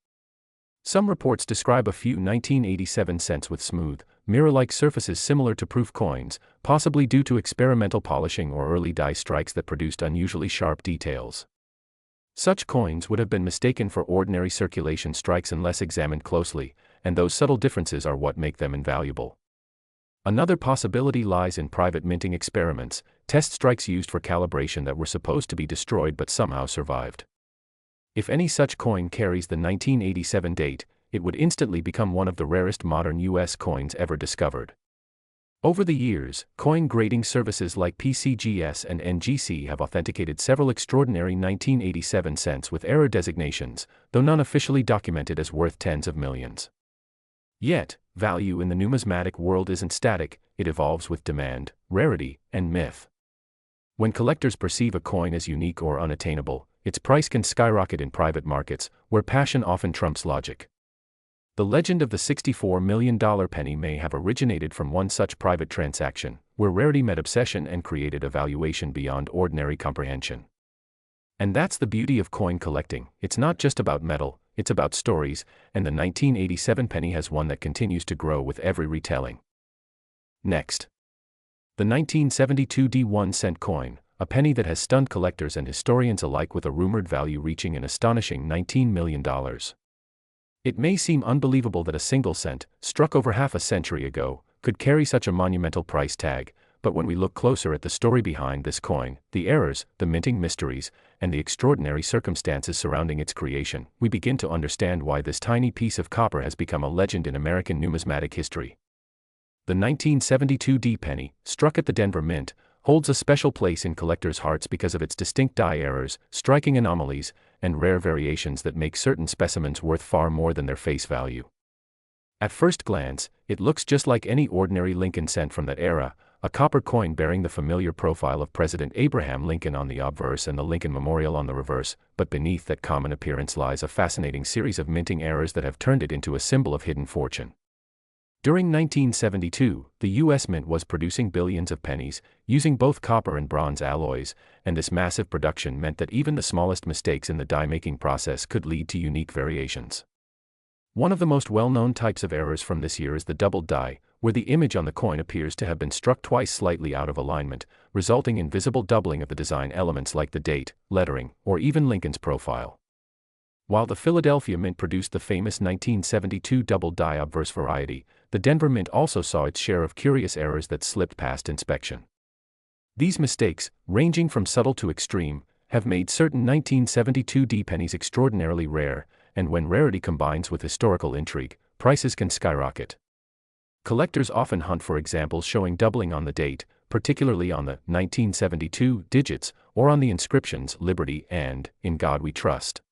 Some reports describe a few 1987 cents with smooth, mirror-like surfaces similar to proof coins, possibly due to experimental polishing or early die strikes that produced unusually sharp details. Such coins would have been mistaken for ordinary circulation strikes unless examined closely, and those subtle differences are what make them invaluable. Another possibility lies in private minting experiments, test strikes used for calibration that were supposed to be destroyed but somehow survived. If any such coin carries the 1987 date, it would instantly become one of the rarest modern U.S. coins ever discovered. Over the years, coin grading services like PCGS and NGC have authenticated several extraordinary 1987 cents with error designations, though none officially documented as worth tens of millions. Yet, value in the numismatic world isn't static, it evolves with demand, rarity, and myth. When collectors perceive a coin as unique or unattainable, its price can skyrocket in private markets, where passion often trumps logic. The legend of the $64 million penny may have originated from one such private transaction, where rarity met obsession and created a valuation beyond ordinary comprehension. And that's the beauty of coin collecting. It's not just about metal, it's about stories, and the 1987 penny has one that continues to grow with every retelling. Next. The 1972 D1-cent coin, a penny that has stunned collectors and historians alike with a rumored value reaching an astonishing $19 million. It may seem unbelievable that a single cent, struck over half a century ago, could carry such a monumental price tag, but when we look closer at the story behind this coin, the errors, the minting mysteries, and the extraordinary circumstances surrounding its creation, we begin to understand why this tiny piece of copper has become a legend in American numismatic history. The 1972 D penny, struck at the Denver Mint, holds a special place in collectors' hearts because of its distinct die errors, striking anomalies, and rare variations that make certain specimens worth far more than their face value. At first glance, it looks just like any ordinary Lincoln cent from that era, a copper coin bearing the familiar profile of President Abraham Lincoln on the obverse and the Lincoln Memorial on the reverse, but beneath that common appearance lies a fascinating series of minting errors that have turned it into a symbol of hidden fortune. During 1972, the U.S. Mint was producing billions of pennies, using both copper and bronze alloys, and this massive production meant that even the smallest mistakes in the die-making process could lead to unique variations. One of the most well-known types of errors from this year is the doubled die, where the image on the coin appears to have been struck twice slightly out of alignment, resulting in visible doubling of the design elements like the date, lettering, or even Lincoln's profile. While the Philadelphia Mint produced the famous 1972 double die Obverse variety, the Denver Mint also saw its share of curious errors that slipped past inspection. These mistakes, ranging from subtle to extreme, have made certain 1972 D pennies extraordinarily rare, and when rarity combines with historical intrigue, prices can skyrocket. Collectors often hunt for examples showing doubling on the date, particularly on the 1972 digits, or on the inscriptions Liberty and In God We Trust.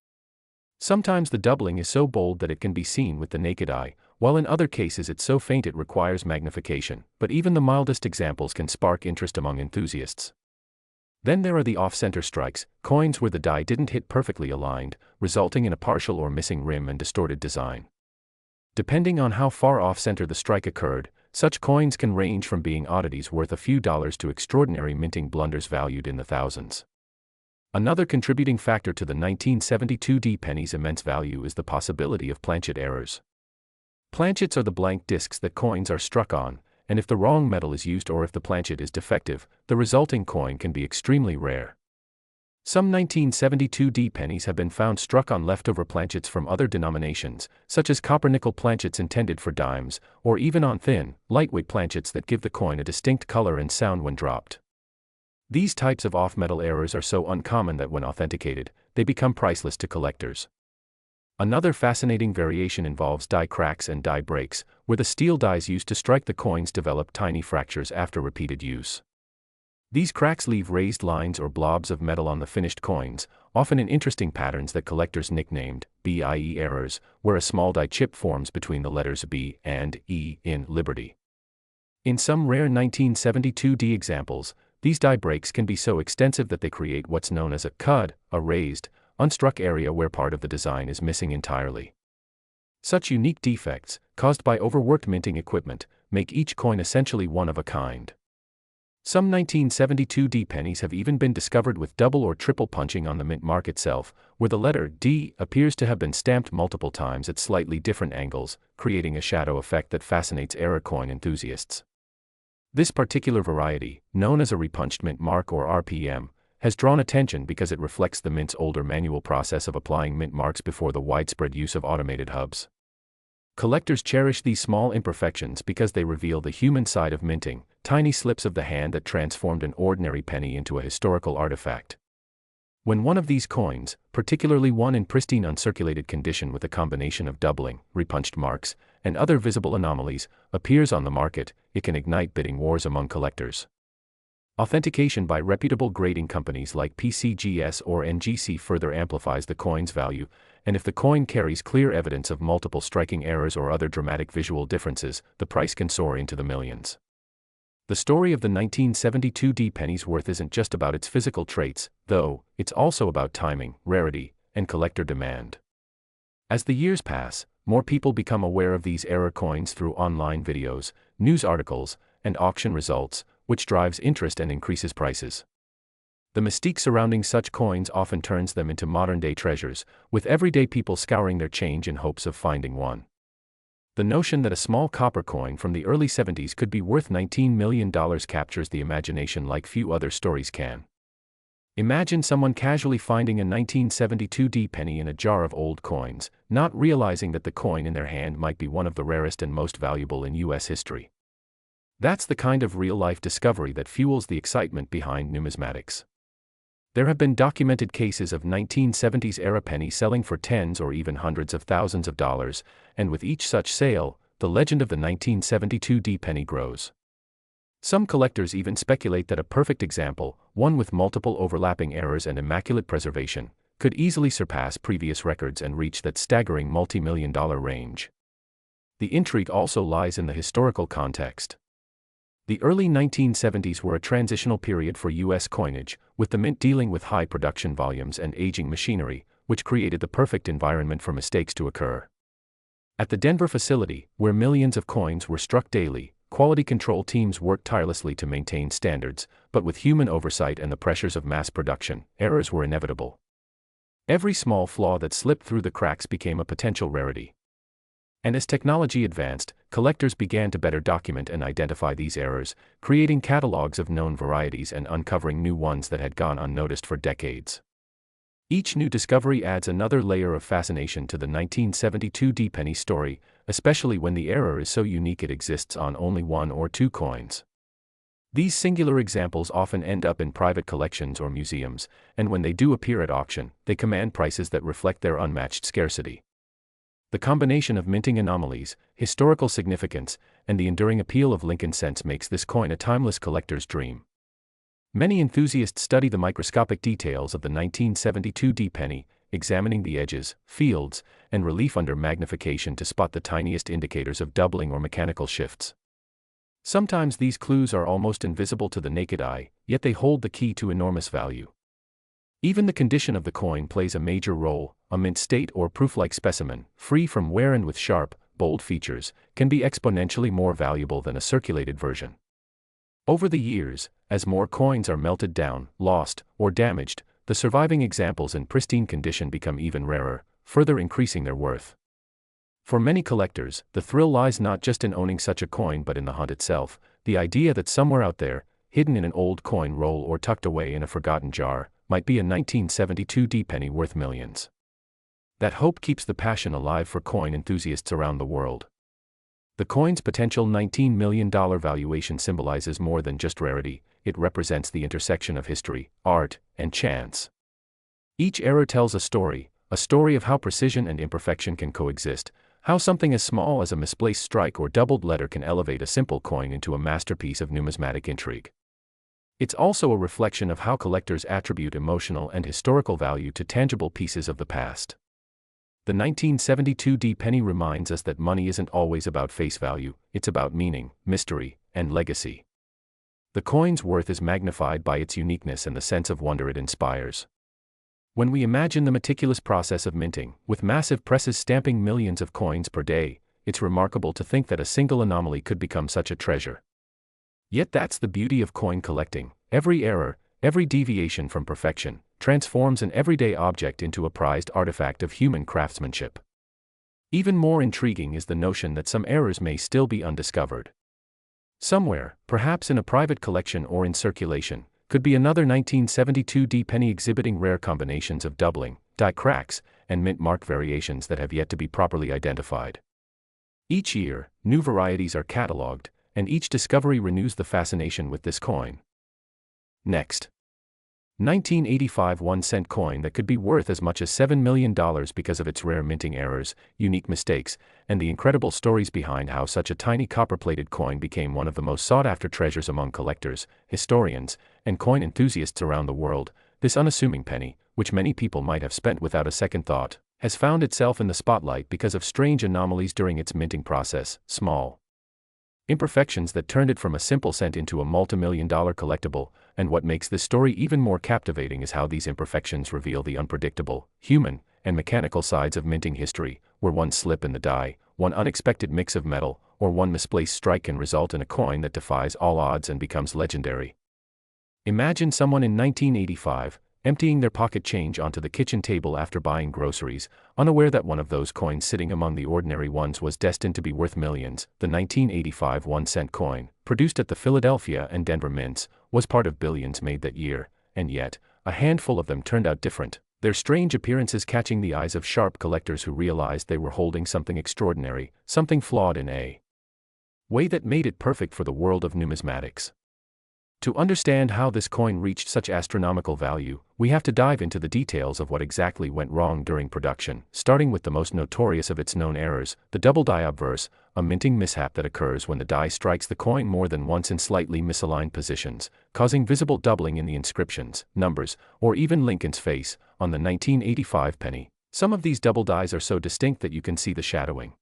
Sometimes the doubling is so bold that it can be seen with the naked eye, while in other cases it's so faint it requires magnification, but even the mildest examples can spark interest among enthusiasts. Then there are the off-center strikes, coins where the die didn't hit perfectly aligned, resulting in a partial or missing rim and distorted design. Depending on how far off-center the strike occurred, such coins can range from being oddities worth a few dollars to extraordinary minting blunders valued in the thousands. Another contributing factor to the 1972 D penny's immense value is the possibility of planchet errors. Planchets are the blank discs that coins are struck on, and if the wrong metal is used or if the planchet is defective, the resulting coin can be extremely rare. Some 1972 D pennies have been found struck on leftover planchets from other denominations, such as copper-nickel planchets intended for dimes, or even on thin, lightweight planchets that give the coin a distinct color and sound when dropped. These types of off-metal errors are so uncommon that when authenticated, they become priceless to collectors. Another fascinating variation involves die cracks and die breaks, where the steel dies used to strike the coins develop tiny fractures after repeated use. These cracks leave raised lines or blobs of metal on the finished coins, often in interesting patterns that collectors nicknamed BIE errors, where a small die chip forms between the letters B and E in Liberty. In some rare 1972 D examples, these die breaks can be so extensive that they create what's known as a cud, a raised, unstruck area where part of the design is missing entirely. Such unique defects, caused by overworked minting equipment, make each coin essentially one of a kind. Some 1972 D pennies have even been discovered with double or triple punching on the mint mark itself, where the letter D appears to have been stamped multiple times at slightly different angles, creating a shadow effect that fascinates error coin enthusiasts. This particular variety, known as a repunched mint mark or RPM, has drawn attention because it reflects the mint's older manual process of applying mint marks before the widespread use of automated hubs. Collectors cherish these small imperfections because they reveal the human side of minting, tiny slips of the hand that transformed an ordinary penny into a historical artifact. When one of these coins, particularly one in pristine uncirculated condition with a combination of doubling, repunched marks, and other visible anomalies, appears on the market, it can ignite bidding wars among collectors. Authentication by reputable grading companies like PCGS or NGC further amplifies the coin's value, and if the coin carries clear evidence of multiple striking errors or other dramatic visual differences, the price can soar into the millions. The story of the 1972 penny's worth isn't just about its physical traits, though, it's also about timing, rarity, and collector demand. As the years pass, more people become aware of these error coins through online videos, news articles, and auction results, which drives interest and increases prices. The mystique surrounding such coins often turns them into modern-day treasures, with everyday people scouring their change in hopes of finding one. The notion that a small copper coin from the early 70s could be worth $19 million captures the imagination like few other stories can. Imagine someone casually finding a 1972 penny in a jar of old coins, not realizing that the coin in their hand might be one of the rarest and most valuable in U.S. history. That's the kind of real-life discovery that fuels the excitement behind numismatics. There have been documented cases of 1970s-era pennies selling for tens or even hundreds of thousands of dollars, and with each such sale, the legend of the 1972 penny grows. Some collectors even speculate that a perfect example, one with multiple overlapping errors and immaculate preservation, could easily surpass previous records and reach that staggering multi-million-dollar range. The intrigue also lies in the historical context. The early 1970s were a transitional period for U.S. coinage, with the mint dealing with high production volumes and aging machinery, which created the perfect environment for mistakes to occur. At the Denver facility, where millions of coins were struck daily, quality control teams worked tirelessly to maintain standards, but with human oversight and the pressures of mass production, errors were inevitable. Every small flaw that slipped through the cracks became a potential rarity. And as technology advanced, collectors began to better document and identify these errors, creating catalogs of known varieties and uncovering new ones that had gone unnoticed for decades. Each new discovery adds another layer of fascination to the 1972 penny story, especially when the error is so unique it exists on only one or two coins. These singular examples often end up in private collections or museums, and when they do appear at auction, they command prices that reflect their unmatched scarcity. The combination of minting anomalies, historical significance, and the enduring appeal of Lincoln cents makes this coin a timeless collector's dream. Many enthusiasts study the microscopic details of the 1972 penny, examining the edges, fields, and relief under magnification to spot the tiniest indicators of doubling or mechanical shifts. Sometimes these clues are almost invisible to the naked eye, yet they hold the key to enormous value. Even the condition of the coin plays a major role. A mint state or proof-like specimen, free from wear and with sharp, bold features, can be exponentially more valuable than a circulated version. Over the years, as more coins are melted down, lost, or damaged, the surviving examples in pristine condition become even rarer, further increasing their worth. For many collectors, the thrill lies not just in owning such a coin but in the hunt itself, the idea that somewhere out there, hidden in an old coin roll or tucked away in a forgotten jar, might be a 1972 penny worth millions. That hope keeps the passion alive for coin enthusiasts around the world. The coin's potential $19 million valuation symbolizes more than just rarity, it represents the intersection of history, art, and chance. Each error tells a story of how precision and imperfection can coexist, how something as small as a misplaced strike or doubled letter can elevate a simple coin into a masterpiece of numismatic intrigue. It's also a reflection of how collectors attribute emotional and historical value to tangible pieces of the past. The 1972 penny reminds us that money isn't always about face value, it's about meaning, mystery, and legacy. The coin's worth is magnified by its uniqueness and the sense of wonder it inspires. When we imagine the meticulous process of minting, with massive presses stamping millions of coins per day, it's remarkable to think that a single anomaly could become such a treasure. Yet that's the beauty of coin collecting. Every error, every deviation from perfection, transforms an everyday object into a prized artifact of human craftsmanship. Even more intriguing is the notion that some errors may still be undiscovered. Somewhere, perhaps in a private collection or in circulation, could be another 1972 penny exhibiting rare combinations of doubling, die cracks, and mint mark variations that have yet to be properly identified. Each year, new varieties are cataloged, and each discovery renews the fascination with this coin. Next. 1985 1-cent coin that could be worth as much as $7 million because of its rare minting errors, unique mistakes, and the incredible stories behind how such a tiny copper-plated coin became one of the most sought-after treasures among collectors, historians, and coin enthusiasts around the world. This unassuming penny, which many people might have spent without a second thought, has found itself in the spotlight because of strange anomalies during its minting process, small imperfections that turned it from a simple cent into a multi-million-dollar collectible, and what makes this story even more captivating is how these imperfections reveal the unpredictable, human, and mechanical sides of minting history, where one slip in the die, one unexpected mix of metal, or one misplaced strike can result in a coin that defies all odds and becomes legendary. Imagine someone in 1985, emptying their pocket change onto the kitchen table after buying groceries, unaware that one of those coins sitting among the ordinary ones was destined to be worth millions. The 1985 1-cent coin, produced at the Philadelphia and Denver mints, was part of billions made that year, and yet, a handful of them turned out different, their strange appearances catching the eyes of sharp collectors who realized they were holding something extraordinary, something flawed in a way that made it perfect for the world of numismatics. To understand how this coin reached such astronomical value, we have to dive into the details of what exactly went wrong during production, starting with the most notorious of its known errors, the double die obverse, a minting mishap that occurs when the die strikes the coin more than once in slightly misaligned positions, causing visible doubling in the inscriptions, numbers, or even Lincoln's face, on the 1985 penny. Some of these double dies are so distinct that you can see the shadowing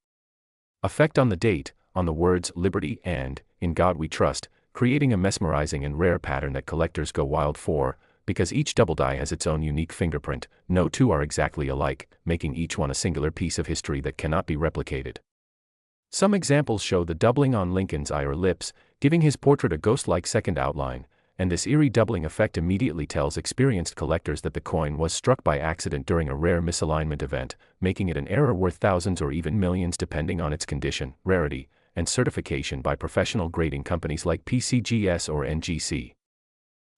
effect on the date, on the words Liberty and In God We Trust, creating a mesmerizing and rare pattern that collectors go wild for, because each double die has its own unique fingerprint. No two are exactly alike, making each one a singular piece of history that cannot be replicated. Some examples show the doubling on Lincoln's eye or lips, giving his portrait a ghost-like second outline, and this eerie doubling effect immediately tells experienced collectors that the coin was struck by accident during a rare misalignment event, making it an error worth thousands or even millions depending on its condition, rarity, and certification by professional grading companies like PCGS or NGC.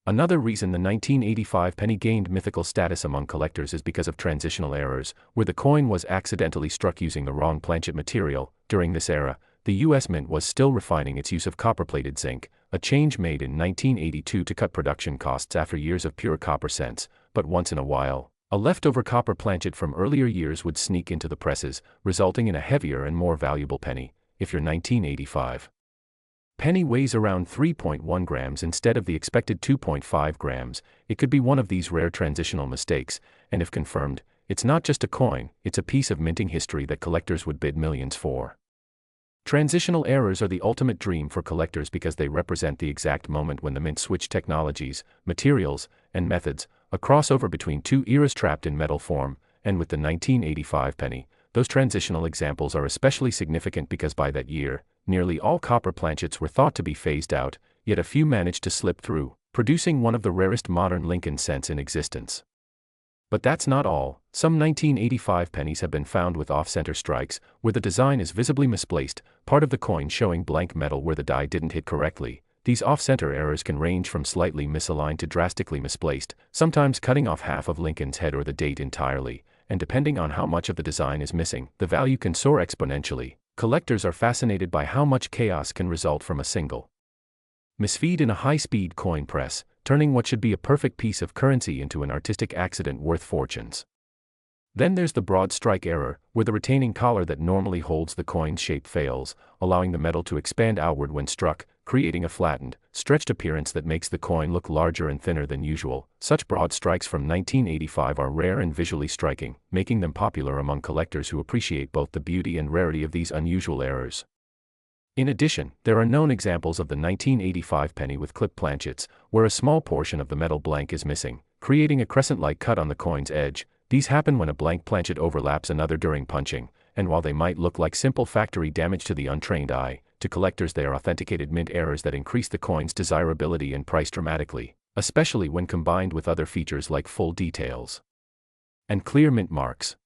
Another reason the 1985 penny gained mythical status among collectors is because of transitional errors, where the coin was accidentally struck using the wrong planchet material. During this era, the U.S. Mint was still refining its use of copper-plated zinc, a change made in 1982 to cut production costs after years of pure copper cents, but once in a while, a leftover copper planchet from earlier years would sneak into the presses, resulting in a heavier and more valuable penny. If your 1985 penny weighs around 3.1 grams instead of the expected 2.5 grams, it could be one of these rare transitional mistakes, and if confirmed, it's not just a coin, it's a piece of minting history that collectors would bid millions for. Transitional errors are the ultimate dream for collectors because they represent the exact moment when the mint switched technologies, materials, and methods, a crossover between two eras trapped in metal form, and with the 1985 penny, those transitional examples are especially significant because by that year, nearly all copper planchets were thought to be phased out, yet a few managed to slip through, producing one of the rarest modern Lincoln cents in existence. But that's not all. Some 1985 pennies have been found with off-center strikes, where the design is visibly misplaced, part of the coin showing blank metal where the die didn't hit correctly. These off-center errors can range from slightly misaligned to drastically misplaced, sometimes cutting off half of Lincoln's head or the date entirely, and depending on how much of the design is missing, the value can soar exponentially. Collectors are fascinated by how much chaos can result from a single misfeed in a high-speed coin press, turning what should be a perfect piece of currency into an artistic accident worth fortunes. Then there's the broad strike error, where the retaining collar that normally holds the coin's shape fails, allowing the metal to expand outward when struck, creating a flattened, stretched appearance that makes the coin look larger and thinner than usual. Such broad strikes from 1985 are rare and visually striking, making them popular among collectors who appreciate both the beauty and rarity of these unusual errors. In addition, there are known examples of the 1985 penny with clip planchets, where a small portion of the metal blank is missing, creating a crescent-like cut on the coin's edge. These happen when a blank planchet overlaps another during punching, and while they might look like simple factory damage to the untrained eye, to collectors they are authenticated mint errors that increase the coin's desirability and price dramatically, especially when combined with other features like full details and clear mint marks.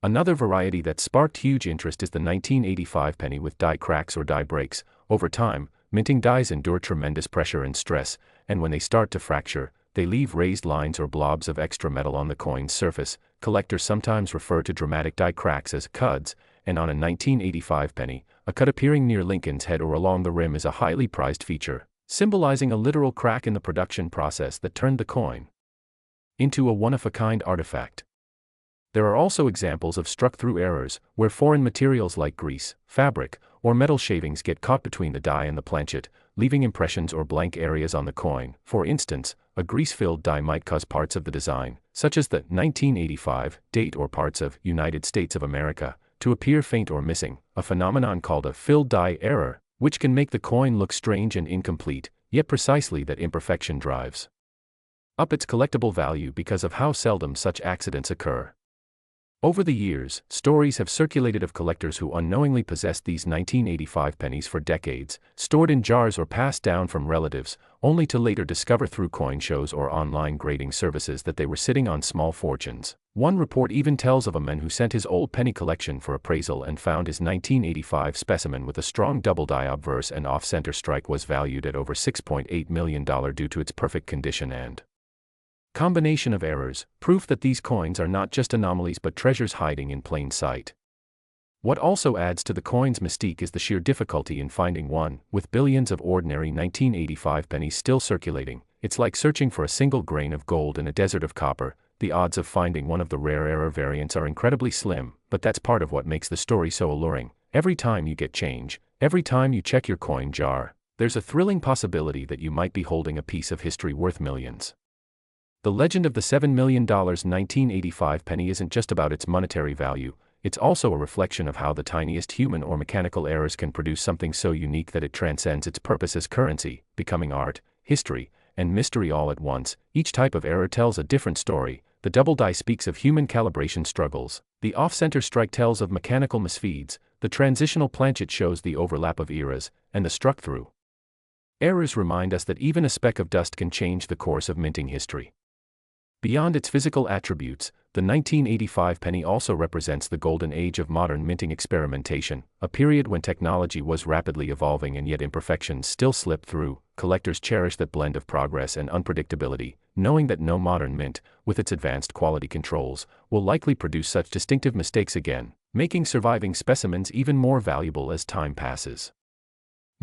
Another variety that sparked huge interest is the 1985 penny with die cracks or die breaks. Over time, minting dies endure tremendous pressure and stress, and when they start to fracture, they leave raised lines or blobs of extra metal on the coin's surface. Collectors sometimes refer to dramatic die cracks as cuds, and on a 1985 penny, a cut appearing near Lincoln's head or along the rim is a highly prized feature, symbolizing a literal crack in the production process that turned the coin into a one-of-a-kind artifact. There are also examples of struck-through errors, where foreign materials like grease, fabric, or metal shavings get caught between the die and the planchet, leaving impressions or blank areas on the coin. For instance, a grease-filled die might cause parts of the design, such as the 1985 date or parts of United States of America, to appear faint or missing, a phenomenon called a filled die error, which can make the coin look strange and incomplete, yet precisely that imperfection drives up its collectible value because of how seldom such accidents occur. Over the years, stories have circulated of collectors who unknowingly possessed these 1985 pennies for decades, stored in jars or passed down from relatives, only to later discover through coin shows or online grading services that they were sitting on small fortunes. One report even tells of a man who sent his old penny collection for appraisal and found his 1985 specimen with a strong double-die obverse and off-center strike was valued at over $6.8 million due to its perfect condition and combination of errors, proof that these coins are not just anomalies but treasures hiding in plain sight. What also adds to the coin's mystique is the sheer difficulty in finding one. With billions of ordinary 1985 pennies still circulating, it's like searching for a single grain of gold in a desert of copper. The odds of finding one of the rare error variants are incredibly slim, but that's part of what makes the story so alluring. Every time you get change, every time you check your coin jar, there's a thrilling possibility that you might be holding a piece of history worth millions. The legend of the $7 million 1985 penny isn't just about its monetary value, it's also a reflection of how the tiniest human or mechanical errors can produce something so unique that it transcends its purpose as currency, becoming art, history, and mystery all at once. Each type of error tells a different story. The double die speaks of human calibration struggles, the off-center strike tells of mechanical misfeeds, the transitional planchet shows the overlap of eras, and the struck-through errors remind us that even a speck of dust can change the course of minting history. Beyond its physical attributes, the 1985 penny also represents the golden age of modern minting experimentation, a period when technology was rapidly evolving and yet imperfections still slipped through. Collectors cherish that blend of progress and unpredictability, knowing that no modern mint, with its advanced quality controls, will likely produce such distinctive mistakes again, making surviving specimens even more valuable as time passes.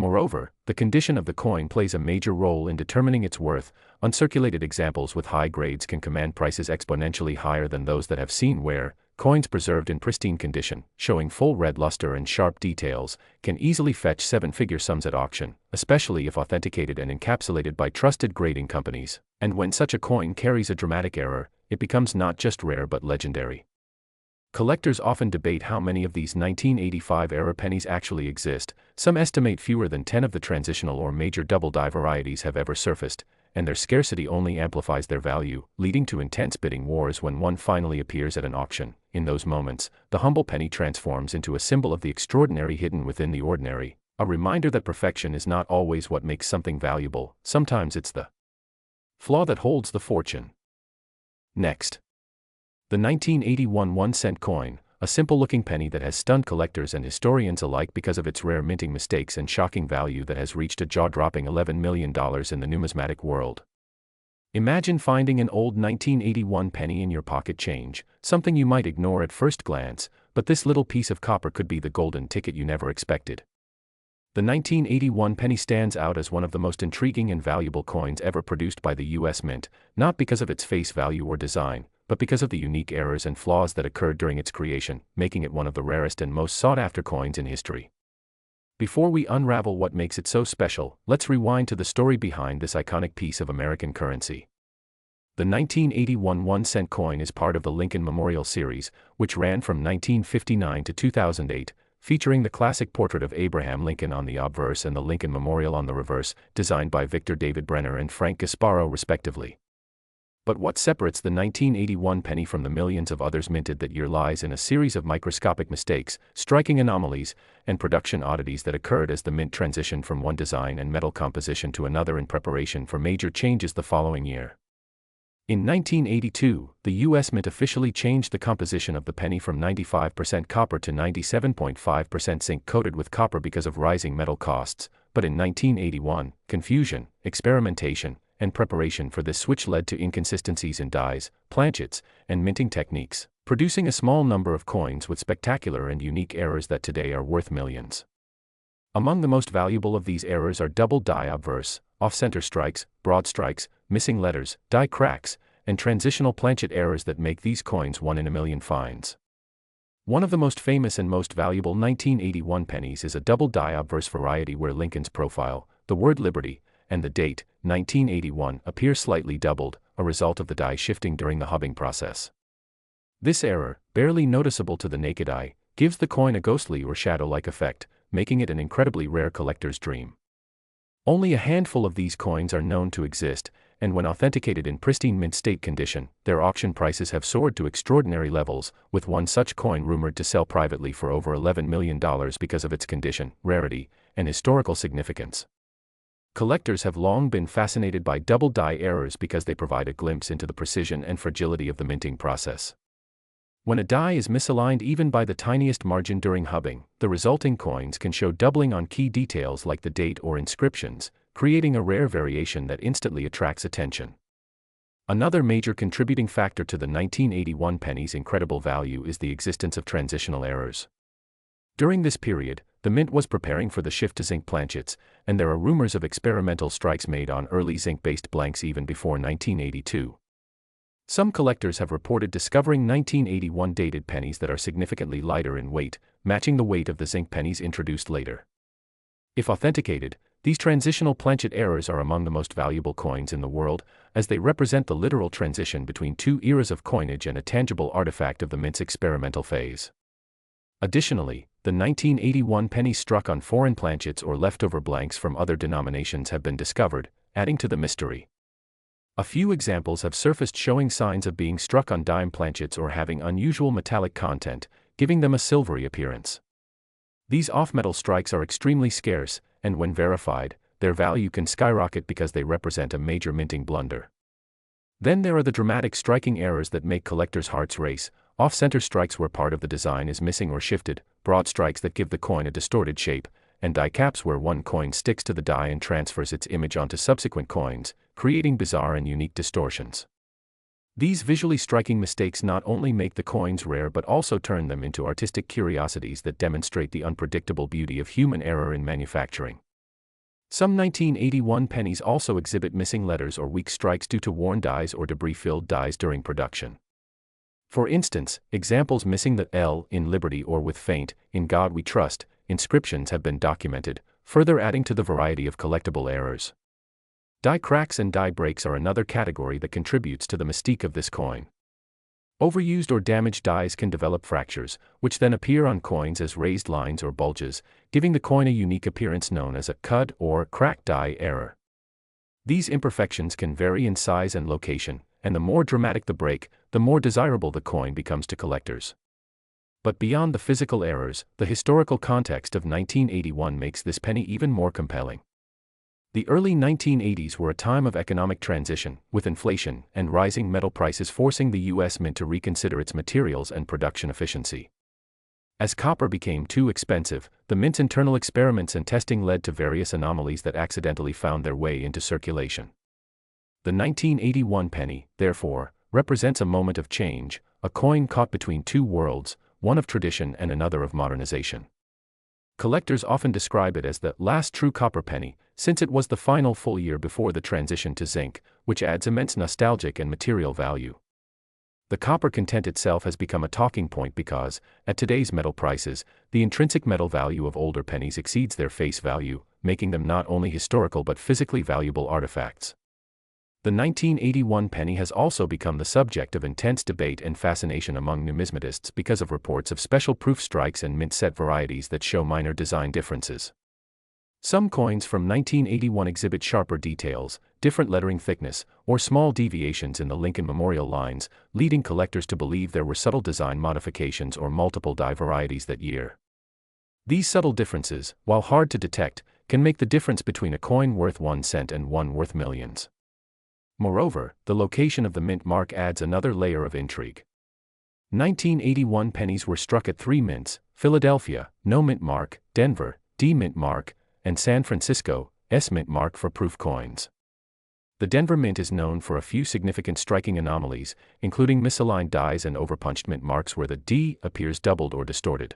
Moreover, the condition of the coin plays a major role in determining its worth. Uncirculated examples with high grades can command prices exponentially higher than those that have seen wear. Coins preserved in pristine condition, showing full red luster and sharp details, can easily fetch seven-figure sums at auction, especially if authenticated and encapsulated by trusted grading companies. And when such a coin carries a dramatic error, it becomes not just rare but legendary. Collectors often debate how many of these 1985 era pennies actually exist. Some estimate fewer than 10 of the transitional or major double-die varieties have ever surfaced, and their scarcity only amplifies their value, leading to intense bidding wars when one finally appears at an auction. In those moments, the humble penny transforms into a symbol of the extraordinary hidden within the ordinary, a reminder that perfection is not always what makes something valuable. Sometimes it's the flaw that holds the fortune. Next, the 1981 1-cent coin, a simple-looking penny that has stunned collectors and historians alike because of its rare minting mistakes and shocking value that has reached a jaw-dropping $11 million in the numismatic world. Imagine finding an old 1981 penny in your pocket change, something you might ignore at first glance, but this little piece of copper could be the golden ticket you never expected. The 1981 penny stands out as one of the most intriguing and valuable coins ever produced by the U.S. Mint, not because of its face value or design, but because of the unique errors and flaws that occurred during its creation, making it one of the rarest and most sought-after coins in history. Before we unravel what makes it so special, let's rewind to the story behind this iconic piece of American currency. The 1981 1-cent coin is part of the Lincoln Memorial series, which ran from 1959 to 2008, featuring the classic portrait of Abraham Lincoln on the obverse and the Lincoln Memorial on the reverse, designed by Victor David Brenner and Frank Gasparo respectively. But what separates the 1981 penny from the millions of others minted that year lies in a series of microscopic mistakes, striking anomalies, and production oddities that occurred as the mint transitioned from one design and metal composition to another in preparation for major changes the following year. In 1982, the U.S. Mint officially changed the composition of the penny from 95% copper to 97.5% zinc coated with copper because of rising metal costs, but in 1981, confusion, experimentation, and preparation for this switch led to inconsistencies in dies, planchets, and minting techniques, producing a small number of coins with spectacular and unique errors that today are worth millions. Among the most valuable of these errors are double die obverse, off-center strikes, broad strikes, missing letters, die cracks, and transitional planchet errors that make these coins 1 in a million finds. One of the most famous and most valuable 1981 pennies is a double die obverse variety where Lincoln's profile, the word Liberty, and the date, 1981, appear slightly doubled, a result of the die shifting during the hubbing process. This error, barely noticeable to the naked eye, gives the coin a ghostly or shadow-like effect, making it an incredibly rare collector's dream. Only a handful of these coins are known to exist, and when authenticated in pristine mint state condition, their auction prices have soared to extraordinary levels, with one such coin rumored to sell privately for over $11 million because of its condition, rarity, and historical significance. Collectors have long been fascinated by double die errors because they provide a glimpse into the precision and fragility of the minting process. When a die is misaligned even by the tiniest margin during hubbing, the resulting coins can show doubling on key details like the date or inscriptions, creating a rare variation that instantly attracts attention. Another major contributing factor to the 1981 penny's incredible value is the existence of transitional errors. During this period, the mint was preparing for the shift to zinc planchets, and there are rumors of experimental strikes made on early zinc-based blanks even before 1982. Some collectors have reported discovering 1981 dated pennies that are significantly lighter in weight, matching the weight of the zinc pennies introduced later. If authenticated, these transitional planchet errors are among the most valuable coins in the world, as they represent the literal transition between two eras of coinage and a tangible artifact of the mint's experimental phase. Additionally, the 1981 pennies struck on foreign planchets or leftover blanks from other denominations have been discovered, adding to the mystery. A few examples have surfaced showing signs of being struck on dime planchets or having unusual metallic content, giving them a silvery appearance. These off-metal strikes are extremely scarce, and when verified, their value can skyrocket because they represent a major minting blunder. Then there are the dramatic striking errors that make collectors' hearts race, off-center strikes where part of the design is missing or shifted, broad strikes that give the coin a distorted shape, and die caps where one coin sticks to the die and transfers its image onto subsequent coins, creating bizarre and unique distortions. These visually striking mistakes not only make the coins rare but also turn them into artistic curiosities that demonstrate the unpredictable beauty of human error in manufacturing. Some 1981 pennies also exhibit missing letters or weak strikes due to worn dies or debris-filled dies during production. For instance, examples missing the L in Liberty or with faint, "In God We Trust," inscriptions have been documented, further adding to the variety of collectible errors. Die cracks and die breaks are another category that contributes to the mystique of this coin. Overused or damaged dies can develop fractures, which then appear on coins as raised lines or bulges, giving the coin a unique appearance known as a cud or cracked die error. These imperfections can vary in size and location, and the more dramatic the break, the more desirable the coin becomes to collectors. But beyond the physical errors, the historical context of 1981 makes this penny even more compelling. The early 1980s were a time of economic transition, with inflation and rising metal prices forcing the U.S. Mint to reconsider its materials and production efficiency. As copper became too expensive, the Mint's internal experiments and testing led to various anomalies that accidentally found their way into circulation. The 1981 penny, therefore, represents a moment of change, a coin caught between two worlds, one of tradition and another of modernization. Collectors often describe it as the last true copper penny, since it was the final full year before the transition to zinc, which adds immense nostalgic and material value. The copper content itself has become a talking point because, at today's metal prices, the intrinsic metal value of older pennies exceeds their face value, making them not only historical but physically valuable artifacts. The 1981 penny has also become the subject of intense debate and fascination among numismatists because of reports of special proof strikes and mint set varieties that show minor design differences. Some coins from 1981 exhibit sharper details, different lettering thickness, or small deviations in the Lincoln Memorial lines, leading collectors to believe there were subtle design modifications or multiple die varieties that year. These subtle differences, while hard to detect, can make the difference between a coin worth 1 cent and one worth millions. Moreover, the location of the mint mark adds another layer of intrigue. 1981 pennies were struck at 3 mints: Philadelphia, no mint mark; Denver, D mint mark; and San Francisco, S mint mark for proof coins. The Denver Mint is known for a few significant striking anomalies, including misaligned dies and overpunched mint marks where the D appears doubled or distorted.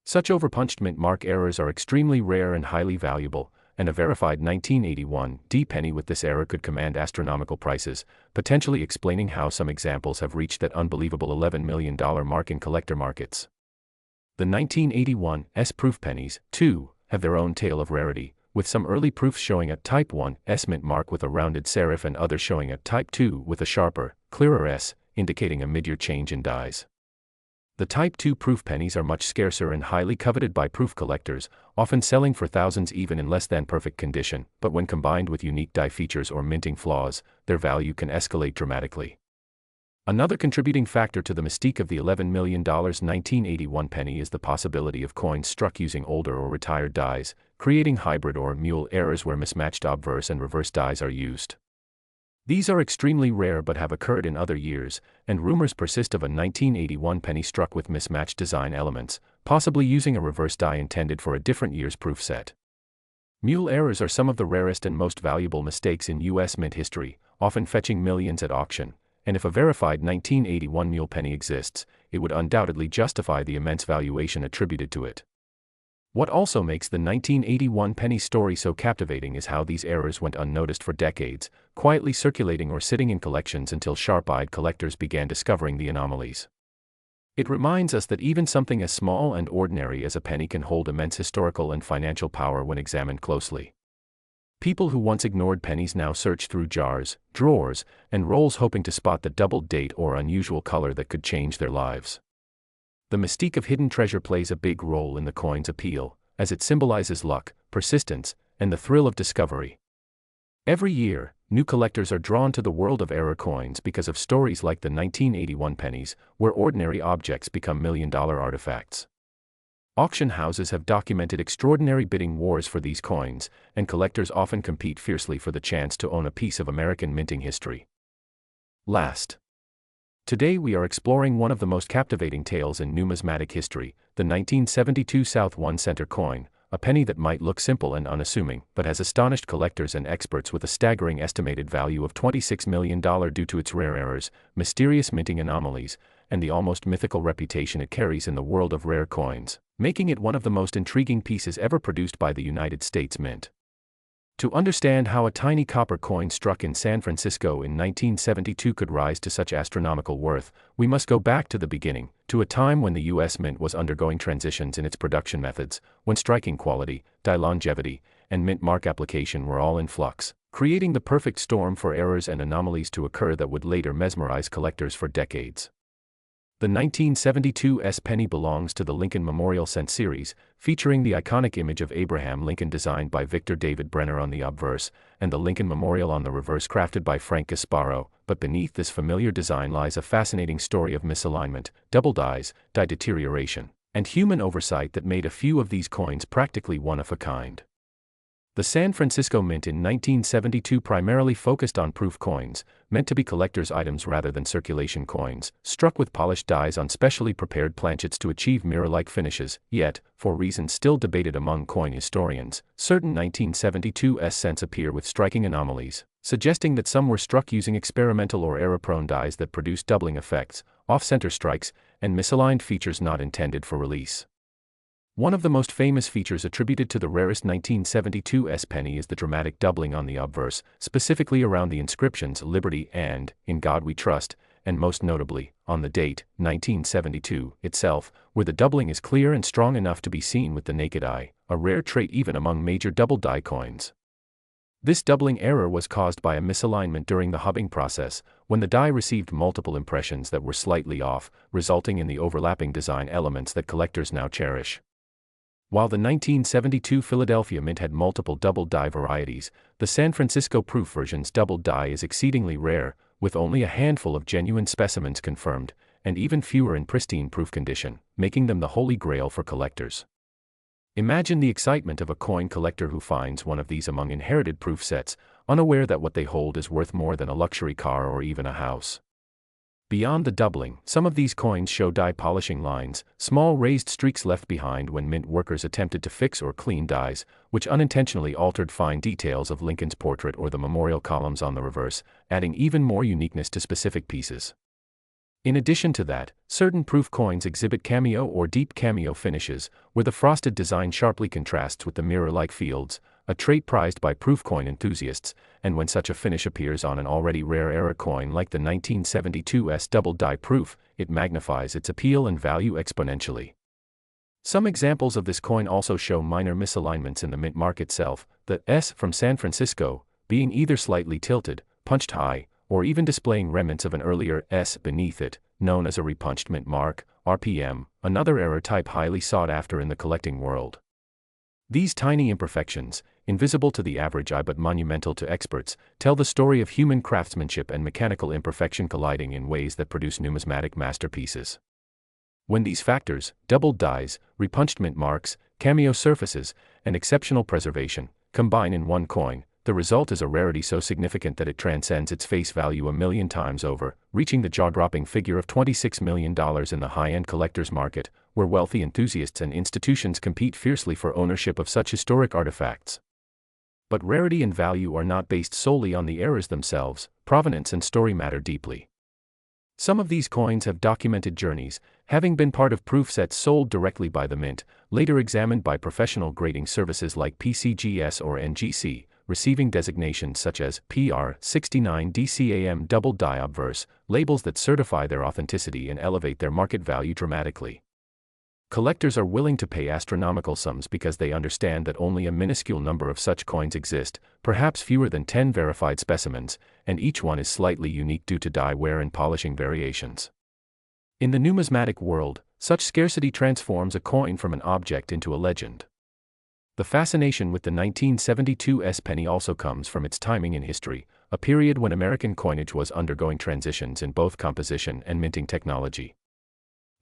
Such overpunched mint mark errors are extremely rare and highly valuable, and a verified 1981 D penny with this error could command astronomical prices, potentially explaining how some examples have reached that unbelievable $11 million mark in collector markets. The 1981 S proof pennies, too, have their own tale of rarity, with some early proofs showing a Type 1 S mint mark with a rounded serif and others showing a Type 2 with a sharper, clearer S, indicating a mid-year change in dies. The Type 2 proof pennies are much scarcer and highly coveted by proof collectors, often selling for thousands even in less than perfect condition, but when combined with unique die features or minting flaws, their value can escalate dramatically. Another contributing factor to the mystique of the $11 million 1981 penny is the possibility of coins struck using older or retired dies, creating hybrid or mule errors where mismatched obverse and reverse dies are used. These are extremely rare but have occurred in other years, and rumors persist of a 1981 penny struck with mismatched design elements, possibly using a reverse die intended for a different year's proof set. Mule errors are some of the rarest and most valuable mistakes in U.S. mint history, often fetching millions at auction, and if a verified 1981 mule penny exists, it would undoubtedly justify the immense valuation attributed to it. What also makes the 1981 penny story so captivating is how these errors went unnoticed for decades, quietly circulating or sitting in collections until sharp-eyed collectors began discovering the anomalies. It reminds us that even something as small and ordinary as a penny can hold immense historical and financial power when examined closely. People who once ignored pennies now search through jars, drawers, and rolls hoping to spot the doubled date or unusual color that could change their lives. The mystique of hidden treasure plays a big role in the coin's appeal, as it symbolizes luck, persistence, and the thrill of discovery. Every year, new collectors are drawn to the world of error coins because of stories like the 1981 pennies, where ordinary objects become million-dollar artifacts. Auction houses have documented extraordinary bidding wars for these coins, and collectors often compete fiercely for the chance to own a piece of American minting history. Last. Today we are exploring one of the most captivating tales in numismatic history, the 1972 South 1 center coin, a penny that might look simple and unassuming, but has astonished collectors and experts with a staggering estimated value of $26 million due to its rare errors, mysterious minting anomalies, and the almost mythical reputation it carries in the world of rare coins, making it one of the most intriguing pieces ever produced by the United States Mint. To understand how a tiny copper coin struck in San Francisco in 1972 could rise to such astronomical worth, we must go back to the beginning, to a time when the U.S. Mint was undergoing transitions in its production methods, when striking quality, die longevity, and mint mark application were all in flux, creating the perfect storm for errors and anomalies to occur that would later mesmerize collectors for decades. The 1972 S penny belongs to the Lincoln Memorial Cent series, featuring the iconic image of Abraham Lincoln designed by Victor David Brenner on the obverse, and the Lincoln Memorial on the reverse crafted by Frank Gasparo, but beneath this familiar design lies a fascinating story of misalignment, double dies, die deterioration, and human oversight that made a few of these coins practically one of a kind. The San Francisco Mint in 1972 primarily focused on proof coins, meant to be collector's items rather than circulation coins, struck with polished dies on specially prepared planchets to achieve mirror-like finishes, yet, for reasons still debated among coin historians, certain 1972 S cents appear with striking anomalies, suggesting that some were struck using experimental or error-prone dies that produced doubling effects, off-center strikes, and misaligned features not intended for release. One of the most famous features attributed to the rarest 1972 S penny is the dramatic doubling on the obverse, specifically around the inscriptions Liberty and In God We Trust, and most notably, on the date, 1972, itself, where the doubling is clear and strong enough to be seen with the naked eye, a rare trait even among major double die coins. This doubling error was caused by a misalignment during the hubbing process, when the die received multiple impressions that were slightly off, resulting in the overlapping design elements that collectors now cherish. While the 1972 Philadelphia Mint had multiple double die varieties, the San Francisco proof version's double die is exceedingly rare, with only a handful of genuine specimens confirmed, and even fewer in pristine proof condition, making them the holy grail for collectors. Imagine the excitement of a coin collector who finds one of these among inherited proof sets, unaware that what they hold is worth more than a luxury car or even a house. Beyond the doubling, some of these coins show die polishing lines, small raised streaks left behind when mint workers attempted to fix or clean dies, which unintentionally altered fine details of Lincoln's portrait or the memorial columns on the reverse, adding even more uniqueness to specific pieces. In addition to that, certain proof coins exhibit cameo or deep cameo finishes, where the frosted design sharply contrasts with the mirror-like fields, a trait prized by proof coin enthusiasts, and when such a finish appears on an already rare era coin like the 1972's double die proof, it magnifies its appeal and value exponentially. Some examples of this coin also show minor misalignments in the mint mark itself, the S from San Francisco being either slightly tilted, punched high, or even displaying remnants of an earlier S beneath it, known as a repunched mint mark, RPM, another error type highly sought after in the collecting world. These tiny imperfections, invisible to the average eye but monumental to experts, tell the story of human craftsmanship and mechanical imperfection colliding in ways that produce numismatic masterpieces. When these factors, doubled dies, repunched mint marks, cameo surfaces, and exceptional preservation, combine in one coin, the result is a rarity so significant that it transcends its face value a million times over, reaching the jaw-dropping figure of $26 million in the high-end collector's market, where wealthy enthusiasts and institutions compete fiercely for ownership of such historic artifacts. But rarity and value are not based solely on the errors themselves, provenance and story matter deeply. Some of these coins have documented journeys, having been part of proof sets sold directly by the mint, later examined by professional grading services like PCGS or NGC, receiving designations such as PR 69 DCAM double die Obverse, labels that certify their authenticity and elevate their market value dramatically. Collectors are willing to pay astronomical sums because they understand that only a minuscule number of such coins exist, perhaps fewer than 10 verified specimens, and each one is slightly unique due to die wear and polishing variations. In the numismatic world, such scarcity transforms a coin from an object into a legend. The fascination with the 1972's penny also comes from its timing in history, a period when American coinage was undergoing transitions in both composition and minting technology.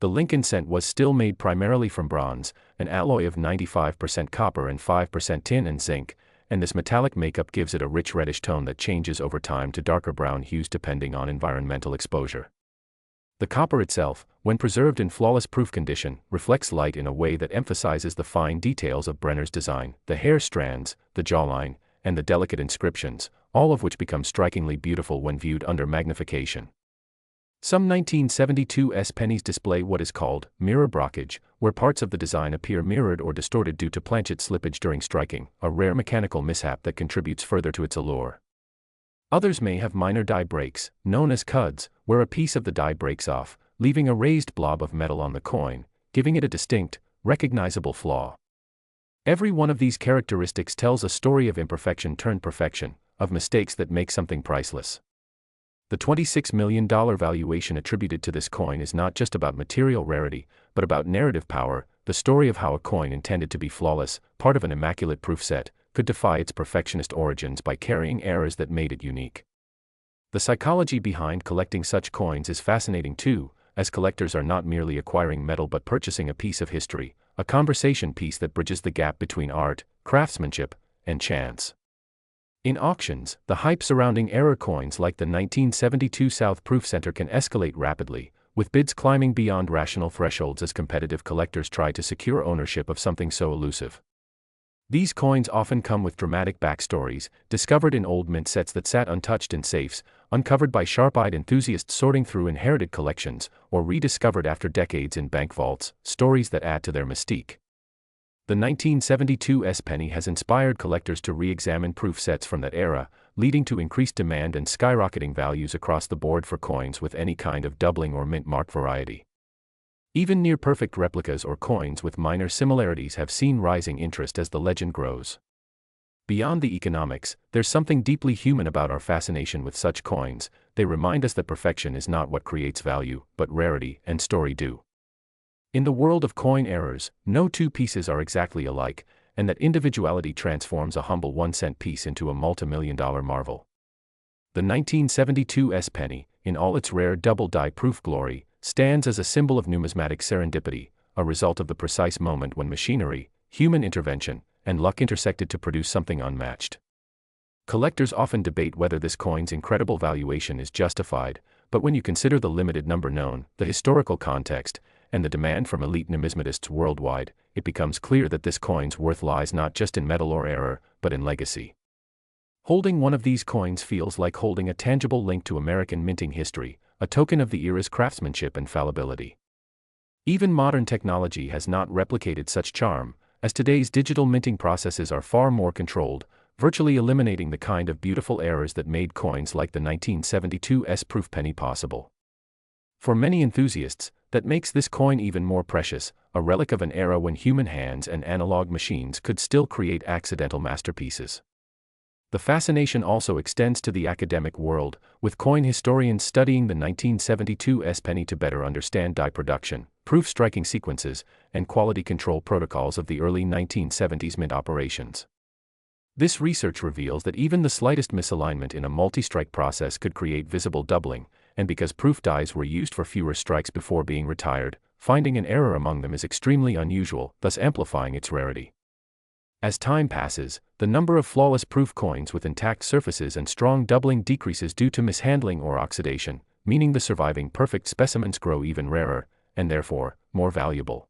The Lincoln cent was still made primarily from bronze, an alloy of 95% copper and 5% tin and zinc, and this metallic makeup gives it a rich reddish tone that changes over time to darker brown hues depending on environmental exposure. The copper itself, when preserved in flawless proof condition, reflects light in a way that emphasizes the fine details of Brenner's design, the hair strands, the jawline, and the delicate inscriptions, all of which become strikingly beautiful when viewed under magnification. Some 1972's pennies display what is called mirror brockage, where parts of the design appear mirrored or distorted due to planchet slippage during striking, a rare mechanical mishap that contributes further to its allure. Others may have minor die breaks, known as cuds, where a piece of the die breaks off, leaving a raised blob of metal on the coin, giving it a distinct, recognizable flaw. Every one of these characteristics tells a story of imperfection turned perfection, of mistakes that make something priceless. The $26 million valuation attributed to this coin is not just about material rarity, but about narrative power, the story of how a coin intended to be flawless, part of an immaculate proof set, could defy its perfectionist origins by carrying errors that made it unique. The psychology behind collecting such coins is fascinating too, as collectors are not merely acquiring metal but purchasing a piece of history, a conversation piece that bridges the gap between art, craftsmanship, and chance. In auctions, the hype surrounding error coins like the 1972 South Proof Center can escalate rapidly, with bids climbing beyond rational thresholds as competitive collectors try to secure ownership of something so elusive. These coins often come with dramatic backstories, discovered in old mint sets that sat untouched in safes, uncovered by sharp-eyed enthusiasts sorting through inherited collections, or rediscovered after decades in bank vaults, stories that add to their mystique. The 1972's penny has inspired collectors to re-examine proof sets from that era, leading to increased demand and skyrocketing values across the board for coins with any kind of doubling or mint mark variety. Even near-perfect replicas or coins with minor similarities have seen rising interest as the legend grows. Beyond the economics, there's something deeply human about our fascination with such coins. They remind us that perfection is not what creates value, but rarity and story do. In the world of coin errors, no two pieces are exactly alike, and that individuality transforms a humble 1-cent piece into a multi-million-dollar marvel. The 1972's penny, in all its rare double-die proof glory, stands as a symbol of numismatic serendipity, a result of the precise moment when machinery, human intervention, and luck intersected to produce something unmatched. Collectors often debate whether this coin's incredible valuation is justified, but when you consider the limited number known, the historical context, and the demand from elite numismatists worldwide, it becomes clear that this coin's worth lies not just in metal or error, but in legacy. Holding one of these coins feels like holding a tangible link to American minting history, a token of the era's craftsmanship and fallibility. Even modern technology has not replicated such charm, as today's digital minting processes are far more controlled, virtually eliminating the kind of beautiful errors that made coins like the 1972 S-proof penny possible. For many enthusiasts, that makes this coin even more precious, a relic of an era when human hands and analog machines could still create accidental masterpieces. The fascination also extends to the academic world, with coin historians studying the 1972 S-penny to better understand die production, proof striking sequences, and quality control protocols of the early 1970s mint operations. This research reveals that even the slightest misalignment in a multi-strike process could create visible doubling, and because proof dies were used for fewer strikes before being retired, finding an error among them is extremely unusual, thus amplifying its rarity. As time passes, the number of flawless proof coins with intact surfaces and strong doubling decreases due to mishandling or oxidation, meaning the surviving perfect specimens grow even rarer, and therefore, more valuable.